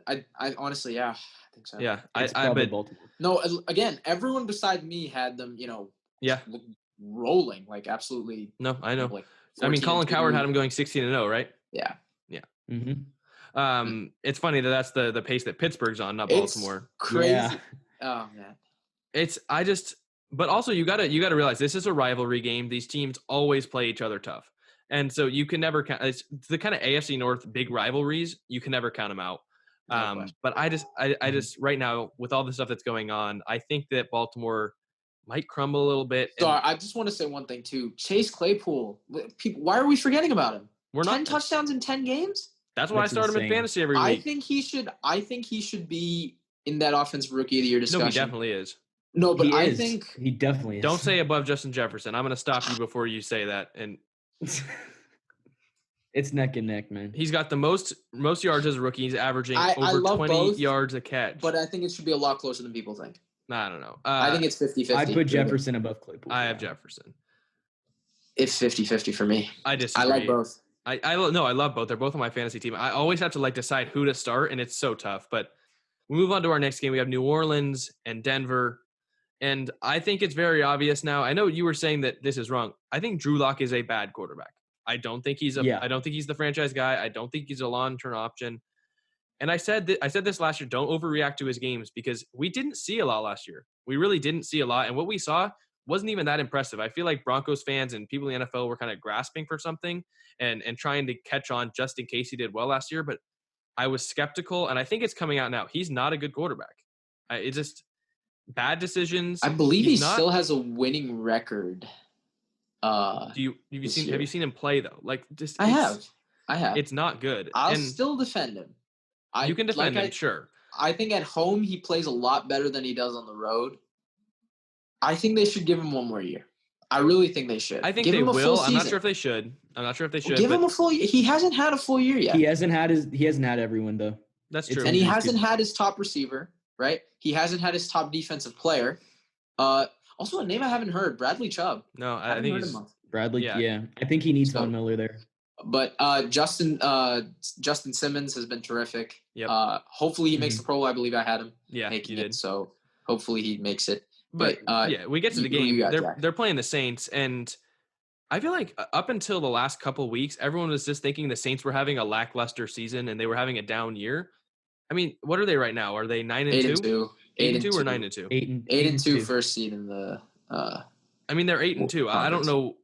I honestly, yeah, I think so. Yeah, I bet Baltimore. No, again, everyone beside me had them, rolling like absolutely. No, I know. Colin Cowherd had him going 16-0, right? Yeah. Yeah. Mm-hmm. It's funny that's the pace that Pittsburgh's on, not Baltimore. It's crazy. Yeah. Oh man. But also you gotta realize this is a rivalry game. These teams always play each other tough. And so you can never count. It's the kind of AFC North big rivalries. You can never count them out. But I just right now with all the stuff that's going on, I think that Baltimore might crumble a little bit. So I just want to say one thing too. Chase Claypool. Why are we forgetting about him? 10 touchdowns in 10 games. That's why I start him in fantasy every week. I think he should be in that offensive rookie of the year discussion. No, he definitely is. No, but I think he definitely is. Don't say above Justin Jefferson. I'm going to stop you before you say that. And it's neck and neck, man. He's got the most yards as a rookie. He's averaging over 20 yards a catch. But I think it should be a lot closer than people think. I don't know. I think it's 50-50. I put Jefferson above Claypool. I have Jefferson. It's 50-50 for me. I disagree. I like both. I love both. They're both on my fantasy team. I always have to decide who to start, and it's so tough. But we move on to our next game. We have New Orleans and Denver. And I think it's very obvious now. I know you were saying that this is wrong. I think Drew Lock is a bad quarterback. I don't think he's the franchise guy. I don't think he's a long-term option. And I said this last year, don't overreact to his games because we didn't see a lot last year. We really didn't see a lot. And what we saw wasn't even that impressive. I feel like Broncos fans and people in the NFL were kind of grasping for something and trying to catch on just in case he did well last year. But I was skeptical, and I think it's coming out now. He's not a good quarterback. It's just bad decisions. I believe he still has a winning record. Have you seen him play though? I have. I have. It's not good. I'll still defend him. You can defend him, sure. I think at home he plays a lot better than he does on the road. I think they should give him one more year. I really think they should. I think give they him a will. full I'm not season. sure if they should. Give him a full year. He hasn't had a full year yet. He hasn't had everyone though. That's true. And he hasn't had his top receiver, right? He hasn't had his top defensive player. Also a name I haven't heard, Bradley Chubb. No, I think he's Bradley. Yeah. I think he needs Von Miller there. But Justin Simmons has been terrific. Yep. Hopefully he makes the Pro Bowl. I believe I had him making it. So hopefully he makes it. But we get to the game. They're playing the Saints, and I feel like up until the last couple of weeks, everyone was just thinking the Saints were having a lackluster season and they were having a down year. I mean, what are they right now? Are they 9-2? 8-2 or 9-2? 8-2 first seed in the. I mean, they're 8-2. I don't know.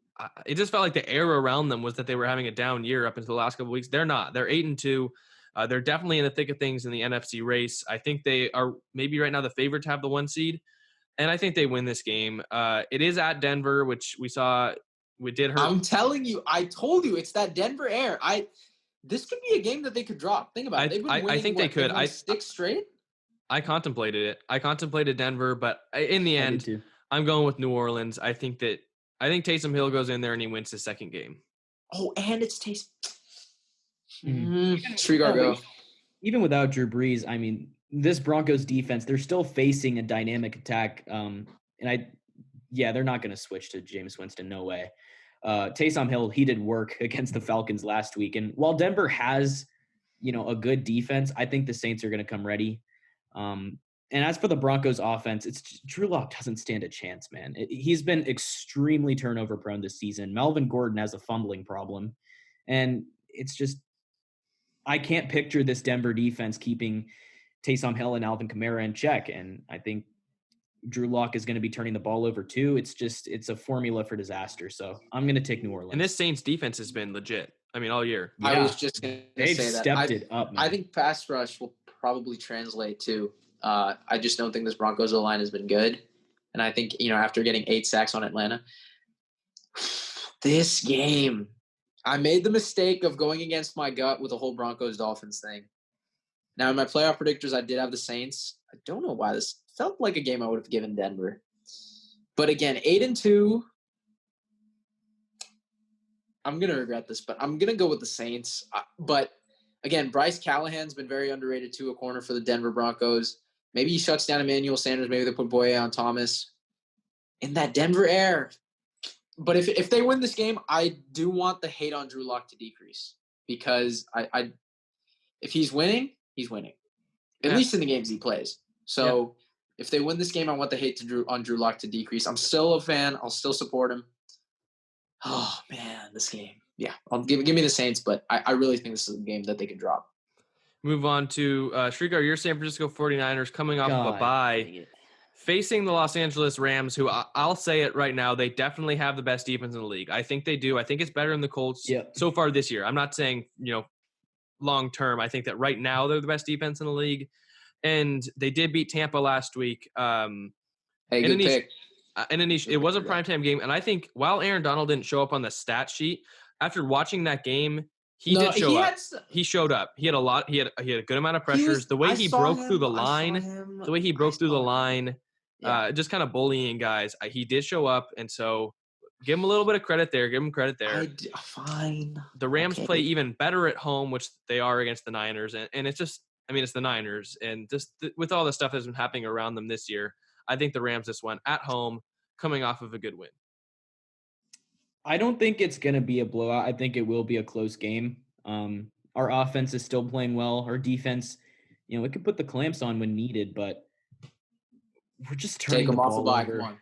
It just felt like the air around them was that they were having a down year up until the last couple of weeks. They're not. They're 8-2. They're definitely in the thick of things in the NFC race. I think they are maybe right now the favorite to have the 1 seed, and I think they win this game. It is at Denver, which we saw. We did hurt. I'm telling you, I told you, it's that Denver air. This could be a game that they could drop. Think about it. They've been winning, I think they could. 6 straight. I contemplated it. I contemplated Denver, but in the end, I'm going with New Orleans. I think Taysom Hill goes in there and he wins his second game. Oh, and it's Taysom. Strigar go. Even without Drew Brees, I mean, this Broncos defense, they're still facing a dynamic attack. They're not going to switch to Jameis Winston. No way. Taysom Hill, he did work against the Falcons last week. And while Denver has, a good defense, I think the Saints are going to come ready. And as for the Broncos offense, Drew Lock doesn't stand a chance, man. He's been extremely turnover prone this season. Melvin Gordon has a fumbling problem. And it's just, I can't picture this Denver defense keeping Taysom Hill and Alvin Kamara in check. And I think Drew Lock is going to be turning the ball over too. It's a formula for disaster. So I'm going to take New Orleans. And this Saints defense has been legit. I mean, all year. Yeah. I was just going to say that. They've stepped it up, man. I think pass rush will probably translate too. I just don't think this Broncos O-line has been good. And I think, after getting 8 sacks on Atlanta, this game, I made the mistake of going against my gut with the whole Broncos-Dolphins thing. Now, in my playoff predictors, I did have the Saints. I don't know why this felt like a game I would have given Denver. But again, 8-2. I'm going to regret this, but I'm going to go with the Saints. But again, Bryce Callahan's been very underrated too, a corner for the Denver Broncos. Maybe he shuts down Emmanuel Sanders. Maybe they put Boye on Thomas. In that Denver air. But if they win this game, I do want the hate on Drew Lock to decrease. Because if he's winning, he's winning. At least in the games he plays. So if they win this game, I want the hate on Drew Lock to decrease. I'm still a fan. I'll still support him. Oh, man, this game. Yeah, give me the Saints, but I really think this is a game that they can drop. Move on to Shrikar, your San Francisco 49ers coming off of a bye, facing the Los Angeles Rams, who I'll say it right now, they definitely have the best defense in the league. I think they do. I think it's better than the Colts so far this year. I'm not saying, long term. I think that right now they're the best defense in the league. And they did beat Tampa last week. Good pick. And it was a primetime game. And I think while Aaron Donald didn't show up on the stat sheet, after watching that game, he did show up. He showed up. He had a lot. He had a good amount of pressures. The way he broke through the line, just kind of bullying guys. He did show up, and so give him a little bit of credit there. Give him credit there. Fine. The Rams play even better at home, which they are against the Niners, and it's just, it's the Niners, and just with all the stuff that's been happening around them this year, I think the Rams just won at home, coming off of a good win. I don't think it's going to be a blowout. I think it will be a close game. Our offense is still playing well. Our defense, we could put the clamps on when needed, but we're just turning the ball over.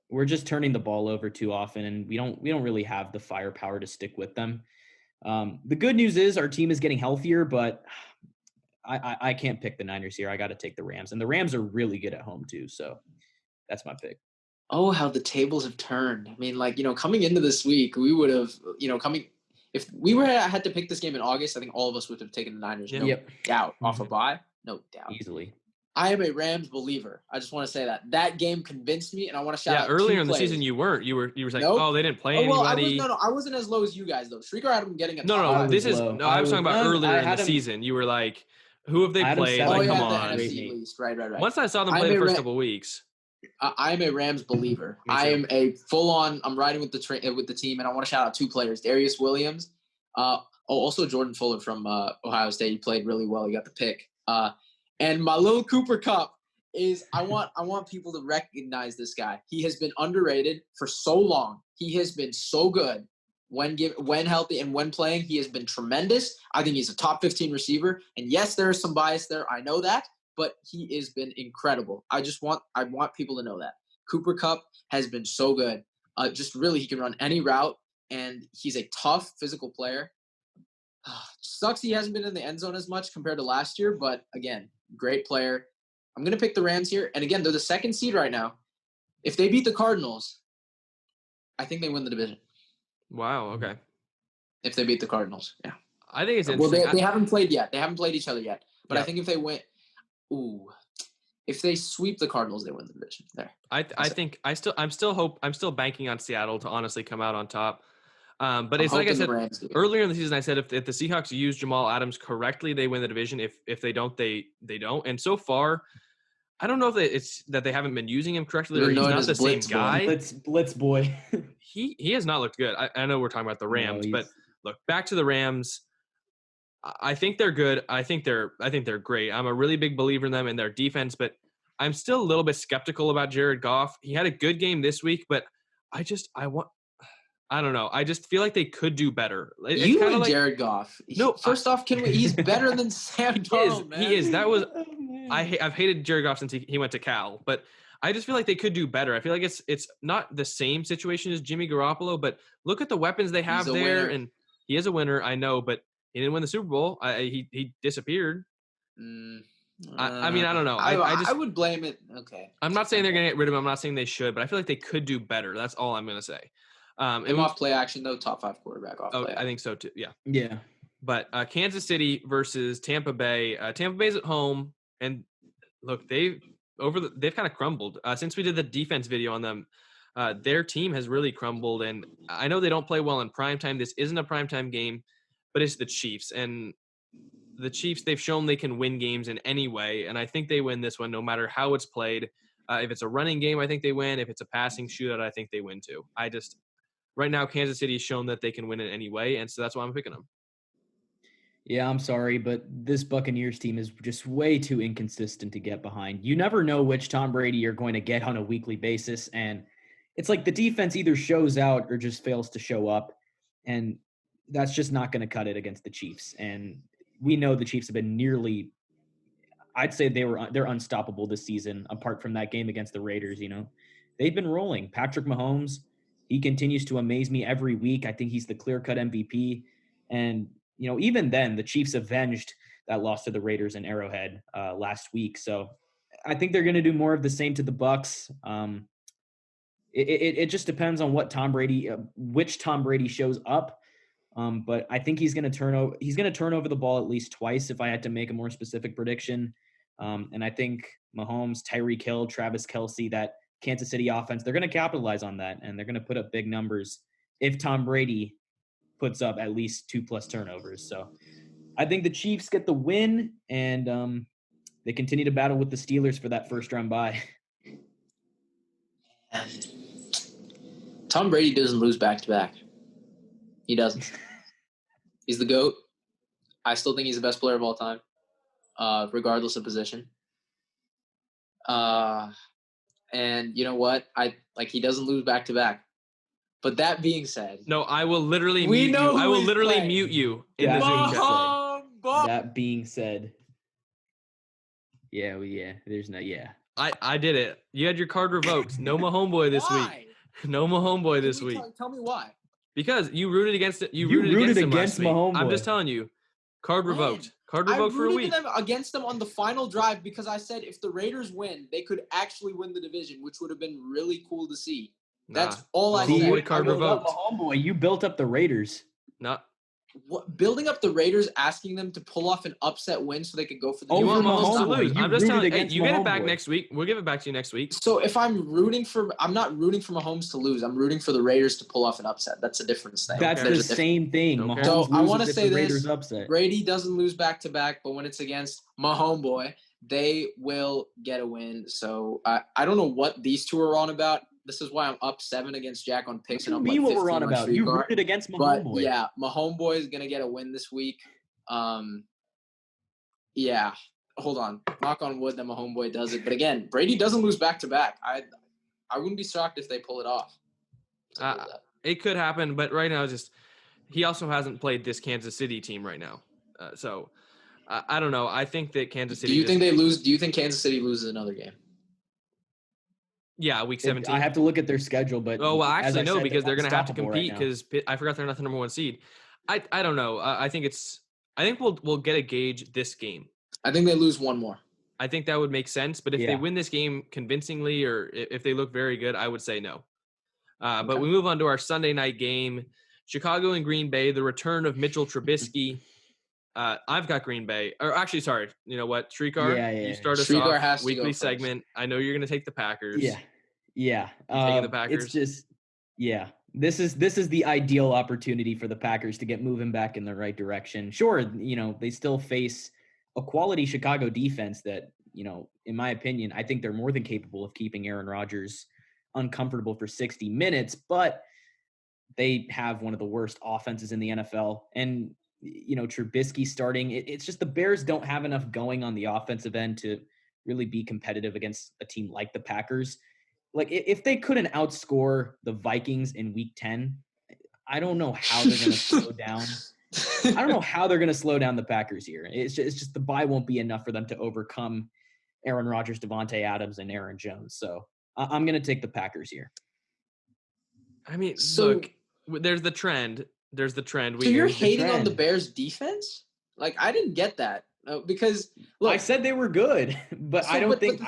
We're just turning the ball over too often, and we don't really have the firepower to stick with them. The good news is our team is getting healthier, but I can't pick the Niners here. I got to take the Rams, and the Rams are really good at home too. So that's my pick. Oh, how the tables have turned. I mean, coming into this week, we would have, if we had to pick this game in August, I think all of us would have taken the Niners. No doubt. Off a bye. No doubt. Easily. I am a Rams believer. I just want to say that game convinced me, and I want to shout out earlier in the season you weren't. You were like, oh, they didn't play anybody. I wasn't as low as you guys though. Shrikar had him getting a I was talking about earlier in the season. You were like, Who have they Adam played? Sandler. Like, Oh come yeah, the on. NFC least. Right. Once I saw them I'm play the a first Ra- couple weeks. I'm a Rams believer. Me too. I am a full-on. I'm riding with the team, and I want to shout out 2 players: Darius Williams, also Jordan Fuller from Ohio State. He played really well. He got the pick. And my little Cooper Kupp is. I want people to recognize this guy. He has been underrated for so long. He has been so good when healthy and when playing. He has been tremendous. I think he's a top 15 receiver. And yes, there is some bias there. I know that. But he has been incredible. I want people to know that. Cooper Kupp has been so good. Just really, he can run any route, and he's a tough physical player. Sucks he hasn't been in the end zone as much compared to last year, but again, great player. I'm going to pick the Rams here. And again, they're the 2nd seed right now. If they beat the Cardinals, I think they win the division. Wow, okay. If they beat the Cardinals, yeah. I think it's interesting. Well, they haven't played yet. They haven't played each other yet. But Yeah. I think if they win – if they sweep the Cardinals, they win the division. There. I'm still banking on Seattle to honestly come out on top. But it's I'm like I hoping said the Rams do. earlier in the season, I said if the Seahawks use Jamal Adams correctly, they win the division. If they don't, they don't. And so far, I don't know if it's that they haven't been using him correctly or They're he's known not as the same Blitz Boy. guy. Blitz boy. He has not looked good. I know we're talking about the Rams, but look, back to the Rams. I think they're good. I think they're great. I'm a really big believer in them and their defense, but I'm still a little bit skeptical about Jared Goff. He had a good game this week, but I don't know. I just feel like they could do better. It's You kind and of like Jared Goff. No, First off, he's better than Sam Darnold, man. he is. That was I've hated Jared Goff since he went to Cal, but I just feel like they could do better. I feel like it's not the same situation as Jimmy Garoppolo, but look at the weapons they have there, winner. and he is a winner. I know, but he didn't win the Super Bowl. He disappeared. I mean, I don't know. I would blame it. Okay. I'm not saying they're going to get rid of him. I'm not saying they should, but I feel like they could do better. That's all I'm going to say. Him off play action, though, top 5 quarterback off play. I think so too. Yeah. Yeah. But Kansas City versus Tampa Bay. Tampa Bay's at home, and look, they've kind of crumbled since we did the defense video on them. Their team has really crumbled, and I know they don't play well in primetime. This isn't a primetime game, but it's the Chiefs, and the Chiefs, they've shown they can win games in any way, and I think they win this one no matter how it's played. If it's a running game, I think they win. If it's a passing shootout, I think they win too. Right now, Kansas City has shown that they can win in any way, and so that's why I'm picking them. Yeah, I'm sorry, but this Buccaneers team is just way too inconsistent to get behind. You never know which Tom Brady you're going to get on a weekly basis, and it's like the defense either shows out or just fails to show up, and that's just not going to cut it against the Chiefs. And we know the Chiefs have been I'd say they're unstoppable this season, apart from that game against the Raiders. They've been rolling. Patrick Mahomes, he continues to amaze me every week. I think he's the clear-cut MVP. And, even then, the Chiefs avenged that loss to the Raiders in Arrowhead last week. So I think they're going to do more of the same to the Bucs. It just depends on which Tom Brady shows up. But I think he's going to turn over the ball at least twice if I had to make a more specific prediction. And I think Mahomes, Tyreek Hill, Travis Kelce, that Kansas City offense, they're going to capitalize on that, and they're going to put up big numbers if Tom Brady puts up at least 2+ turnovers. So I think the Chiefs get the win, and they continue to battle with the Steelers for that first-round bye. Tom Brady doesn't lose back-to-back. He doesn't. He's the GOAT. I still think he's the best player of all time, regardless of position. And you know what? He doesn't lose back-to-back. But that being said, no, I will literally mute you. I will literally mute you in the Zoom chat. That being said, yeah, there's no, yeah. I did it. You had your card revoked. No Mahomeboy this week. No Mahomeboy this week. Tell me why. Because you rooted against it. You rooted against Mahomeboy. Mahomeboy. I'm just telling you. Card revoked. Card revoked for a week. I rooted against them on the final drive because I said if the Raiders win, they could actually win the division, which would have been really cool to see. That's all I said. Card revoked. Mahomeboy, you built up the Raiders. Not. building up the Raiders, asking them to pull off an upset win so they could go for the. You want Mahomes to Mahomes, lose? you I'm just telling you. Hey, rooted you get it against back Mahomes. next week. We'll give it back to you next week. So if I'm not rooting for Mahomes to lose. I'm rooting for the Raiders to pull off an upset. That's a difference thing. That's the same thing. Okay. Mahomes So I want to loses if say the this: Raiders upset. Brady doesn't lose back to back, but when it's against my homeboy, they will get a win. So I don't know what these two are on about. This is why I'm up 7 against Jack on picks, and I'm like 15 what we're on about. You Streetcar. rooted against But Mahomes. yeah, my homeboy is gonna get a win this week. Yeah. Hold on. Knock on wood that my homeboy does it. But again, Brady doesn't lose back to back. I wouldn't be shocked if they pull it off. It could happen, but right now, he also hasn't played this Kansas City team right now. So I don't know. I think that Kansas City. Do you think they lose? Do you think Kansas City loses another game? Yeah, week 17. I have to look at their schedule, but actually no, because they're going to have to compete right because I forgot they're not the number 1 seed. I don't know. I think we'll get a gauge this game. I think they lose one more. I think that would make sense. But if they win this game convincingly, or if they look very good, I would say no. But we move on to our Sunday night game, Chicago and Green Bay, the return of Mitchell Trubisky. I've got Green Bay. Or actually, sorry. You know what? Streetcar, you start us Streetcar off. has to Weekly go first. segment. I know you're going to take the Packers. Yeah. Taking the Packers. It's just, this is the ideal opportunity for the Packers to get moving back in the right direction. Sure, they still face a quality Chicago defense that, in my opinion, I think they're more than capable of keeping Aaron Rodgers uncomfortable for 60 minutes, but they have one of the worst offenses in the NFL. And, Trubisky starting, it's just the Bears don't have enough going on the offensive end to really be competitive against a team like the Packers. Like, if they couldn't outscore the Vikings in week 10, I don't know how they're going to slow down. I don't know how they're going to slow down the Packers here. It's just the bye won't be enough for them to overcome Aaron Rodgers, Devontae Adams, and Aaron Jones. So I'm going to take the Packers here. I mean, look, there's the trend. So you're hating on the Bears defense? Like, I didn't get that because look, I said they were good, but I don't think.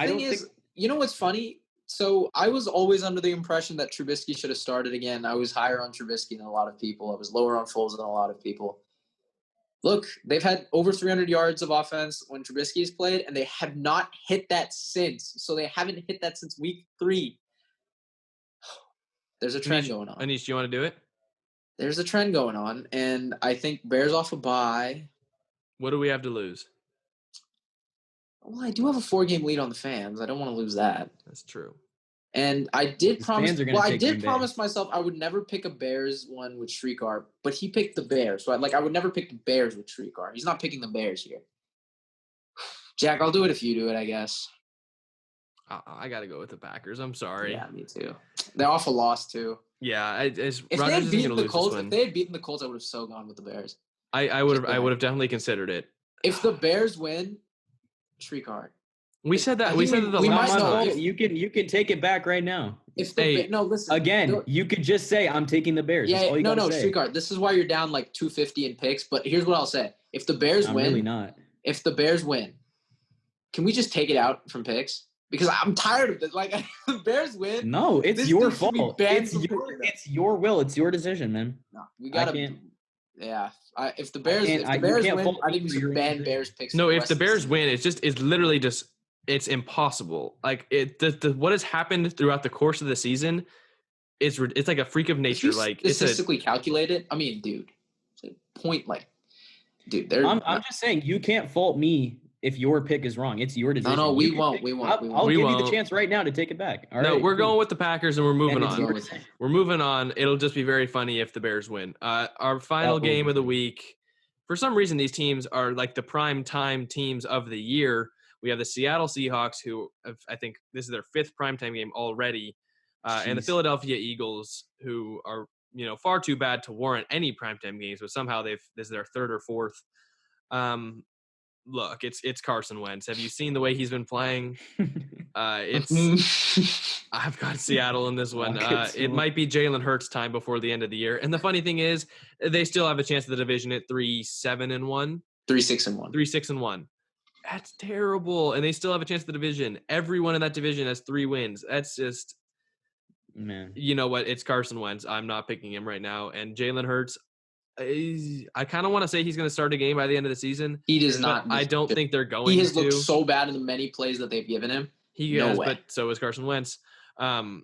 You know what's funny? So I was always under the impression that Trubisky should have started again. I was higher on Trubisky than a lot of people. I was lower on Foles than a lot of people. Look, they've had over 300 yards of offense when Trubisky's played, and they have not hit that since. So they haven't hit that since week 3. There's a trend going on. Anish, do you want to do it? There's a trend going on, and I think Bears off a bye. What do we have to lose? Well, I do have a 4-game lead on the fans. I don't want to lose that. That's true. And I did promise myself I would never pick a Bears one with Streetcar, but he picked the Bears. So I would never pick the Bears with Streetcar. He's not picking the Bears here. Jack, I'll do it if you do it, I guess. I got to go with the Packers. I'm sorry. Yeah, me too. They're off a loss, too. Yeah, if they had beaten the Colts, I would have so gone with the Bears. I would have definitely considered it. If the Bears win, Streetcar. We said that. We said that the last time. You can take it back right now. Listen. Again, you could just say I'm taking the Bears. Yeah, Streetcar. This is why you're down like 250 in picks. But here's what I'll say: if the Bears win, really not. If the Bears win, can we just take it out from picks? Because I'm tired of this. Like, the Bears win. No, it's your fault. It's your will. It's your decision, man. No, we gotta. Yeah, if the Bears win, I think we should ban Bears picks. No, if the Bears win, it's literally just it's impossible. Like what has happened throughout the course of the season, it's like a freak of nature. Like statistically calculated. I mean, dude, it's a point. Like, dude, I'm just saying you can't fault me if your pick is wrong. It's your decision. No, we won't. I'll give you the chance right now to take it back. All right, we're going with the Packers and we're moving on. We're moving on. It'll just be very funny if the Bears win. Our final game of the week. For some reason, these teams are like the prime time teams of the year. We have the Seattle Seahawks, who I think this is their 5th primetime game already, and the Philadelphia Eagles, who are far too bad to warrant any primetime games, but somehow this is their 3rd or 4th. Look, it's Carson Wentz. Have you seen the way he's been playing? I've got Seattle in this one. It might be Jalen Hurts time before the end of the year. And the funny thing is, they still have a chance at the division at 3-7-1. 3-6-1. 3-6-1. That's terrible. And they still have a chance at the division. Everyone in that division has 3 wins. That's just, man. You know what? It's Carson Wentz. I'm not picking him right now. And Jalen Hurts, I kind of want to say he's going to start a game by the end of the season. He does not. I don't think they're going to. He has looked so bad in the many plays that they've given him. He has, but so is Carson Wentz. I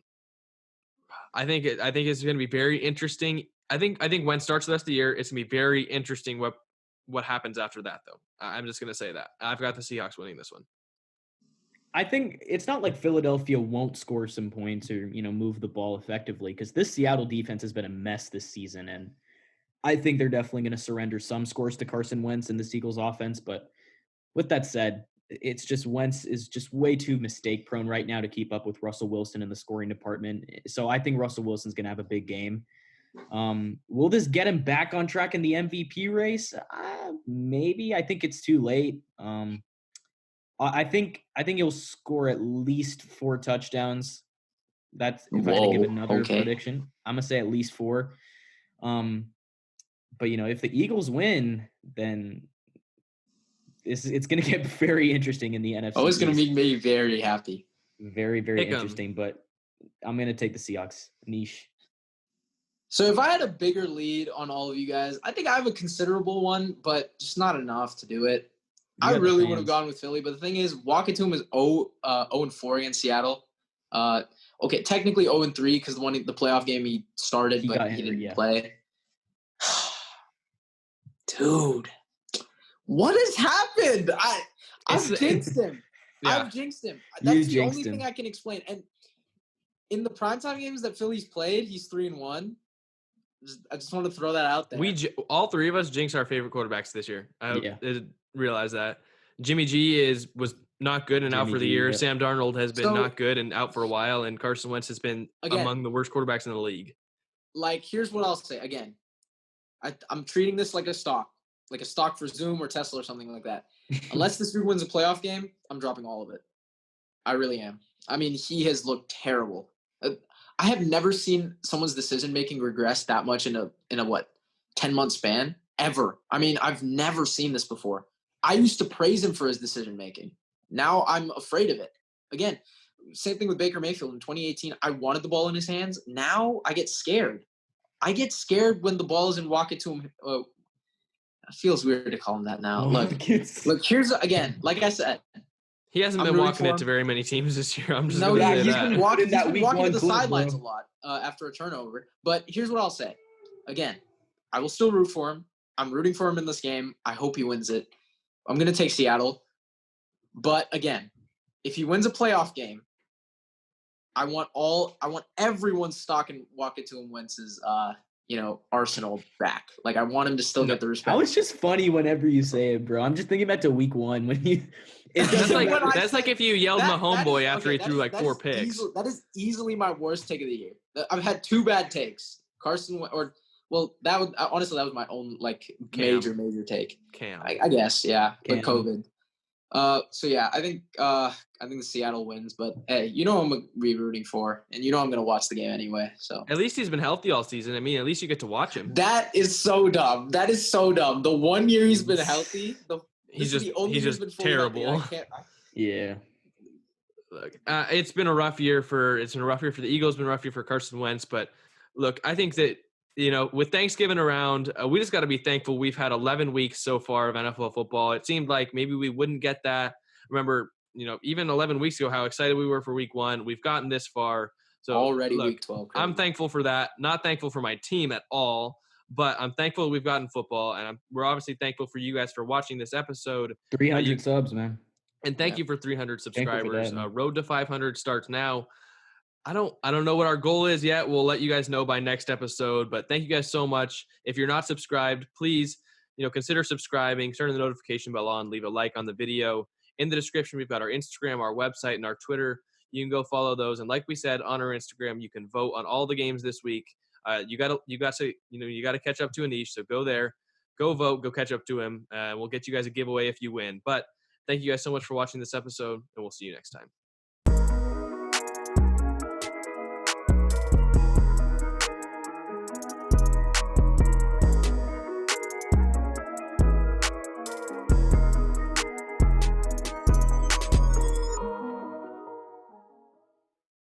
think it's going to be very interesting. I think Wentz starts the rest of the year. It's going to be very interesting what happens after that, though. I'm just going to say that. I've got the Seahawks winning this one. I think it's not like Philadelphia won't score some points or, move the ball effectively, because this Seattle defense has been a mess this season. And I think they're definitely going to surrender some scores to Carson Wentz and the Eagles offense. But with that said, it's just Wentz is just way too mistake prone right now to keep up with Russell Wilson in the scoring department. So I think Russell Wilson's going to have a big game. Will this get him back on track in the MVP race? Maybe. I think it's too late. I think he'll score at least 4 touchdowns. That's if I had to give another prediction. I'm gonna say at least 4. But if the Eagles win, then it's gonna get very interesting in the NFC. Oh, it's gonna make me very happy. Very, very interesting. But I'm gonna take the Seahawks. Niche. So if I had a bigger lead on all of you guys, I think I have a considerable one, but just not enough to do it. I really would have gone with Philly, but the thing is, walk it to him is 0-4 against Seattle. Okay, technically 0-3 because the playoff game he started, but he didn't play. Dude, what has happened? I've jinxed him. Yeah. I've jinxed him. That's the only thing I can explain. And in the primetime games that Philly's played, he's 3-1. I just want to throw that out there. All three of us jinx our favorite quarterbacks this year. I realize that. Jimmy G was not good and out for the year. Yep. Sam Darnold has been not good and out for a while, and Carson Wentz has been among the worst quarterbacks in the league. Here's what I'll say. Again, I'm treating this like a stock for Zoom or Tesla or something like that. Unless this dude wins a playoff game, I'm dropping all of it. I really am. I mean, he has looked terrible. I have never seen someone's decision-making regress that much in a 10-month span ever. I mean, I've never seen this before. I used to praise him for his decision-making. Now I'm afraid of it. Again, same thing with Baker Mayfield in 2018. I wanted the ball in his hands. Now I get scared. I get scared when the ball is in walk it to him. It feels weird to call him that now. Look, here's again, like I said. He hasn't been walking it to very many teams this year. I'm just going to say he's that. Been walking to the sidelines a lot after a turnover. But here's what I'll say. Again, I will still root for him. I'm rooting for him in this game. I hope he wins it. I'm going to take Seattle. But again, if he wins a playoff game, I want everyone's stock and walk it to him Wentz's arsenal back. I want him to still get the respect. It's just funny whenever you say it, bro. I'm just thinking back to week 1 when you. That's like if you yelled my homeboy after he threw 4 picks. That is easily my worst take of the year. I've had 2 bad takes. Carson that was my own major take. Cam. I guess, yeah. Cam. But COVID. So yeah, I think the Seattle wins, but hey, I'm gonna be rooting for, and I'm gonna watch the game anyway. So at least he's been healthy all season. I mean, at least you get to watch him. That is so dumb. The 1 year he's been healthy, he's just terrible. Yeah. Look, it's been a rough year for the Eagles. It's been a rough year for Carson Wentz, but look, I think that with Thanksgiving around, we just got to be thankful we've had 11 weeks so far of NFL football. It seemed like maybe we wouldn't get that. Remember, even 11 weeks ago, how excited we were for week 1. We've gotten this far. So already week 12. I'm thankful for that. Not thankful for my team at all, but I'm thankful we've gotten football, and we're obviously thankful for you guys for watching this episode. 300 subs, man. And thank you for 300 subscribers. Road to 500 starts now. I don't know what our goal is yet. We'll let you guys know by next episode, but thank you guys so much. If you're not subscribed, please, consider subscribing, turn the notification bell on, leave a like on the video. In the description, we've got our Instagram, our website, and our Twitter. You can go follow those. And like we said on our Instagram, you can vote on all the games this week. You got to catch up to Anish. So go there, go vote, go catch up to him. We'll get you guys a giveaway if you win. But thank you guys so much for watching this episode, and we'll see you next time.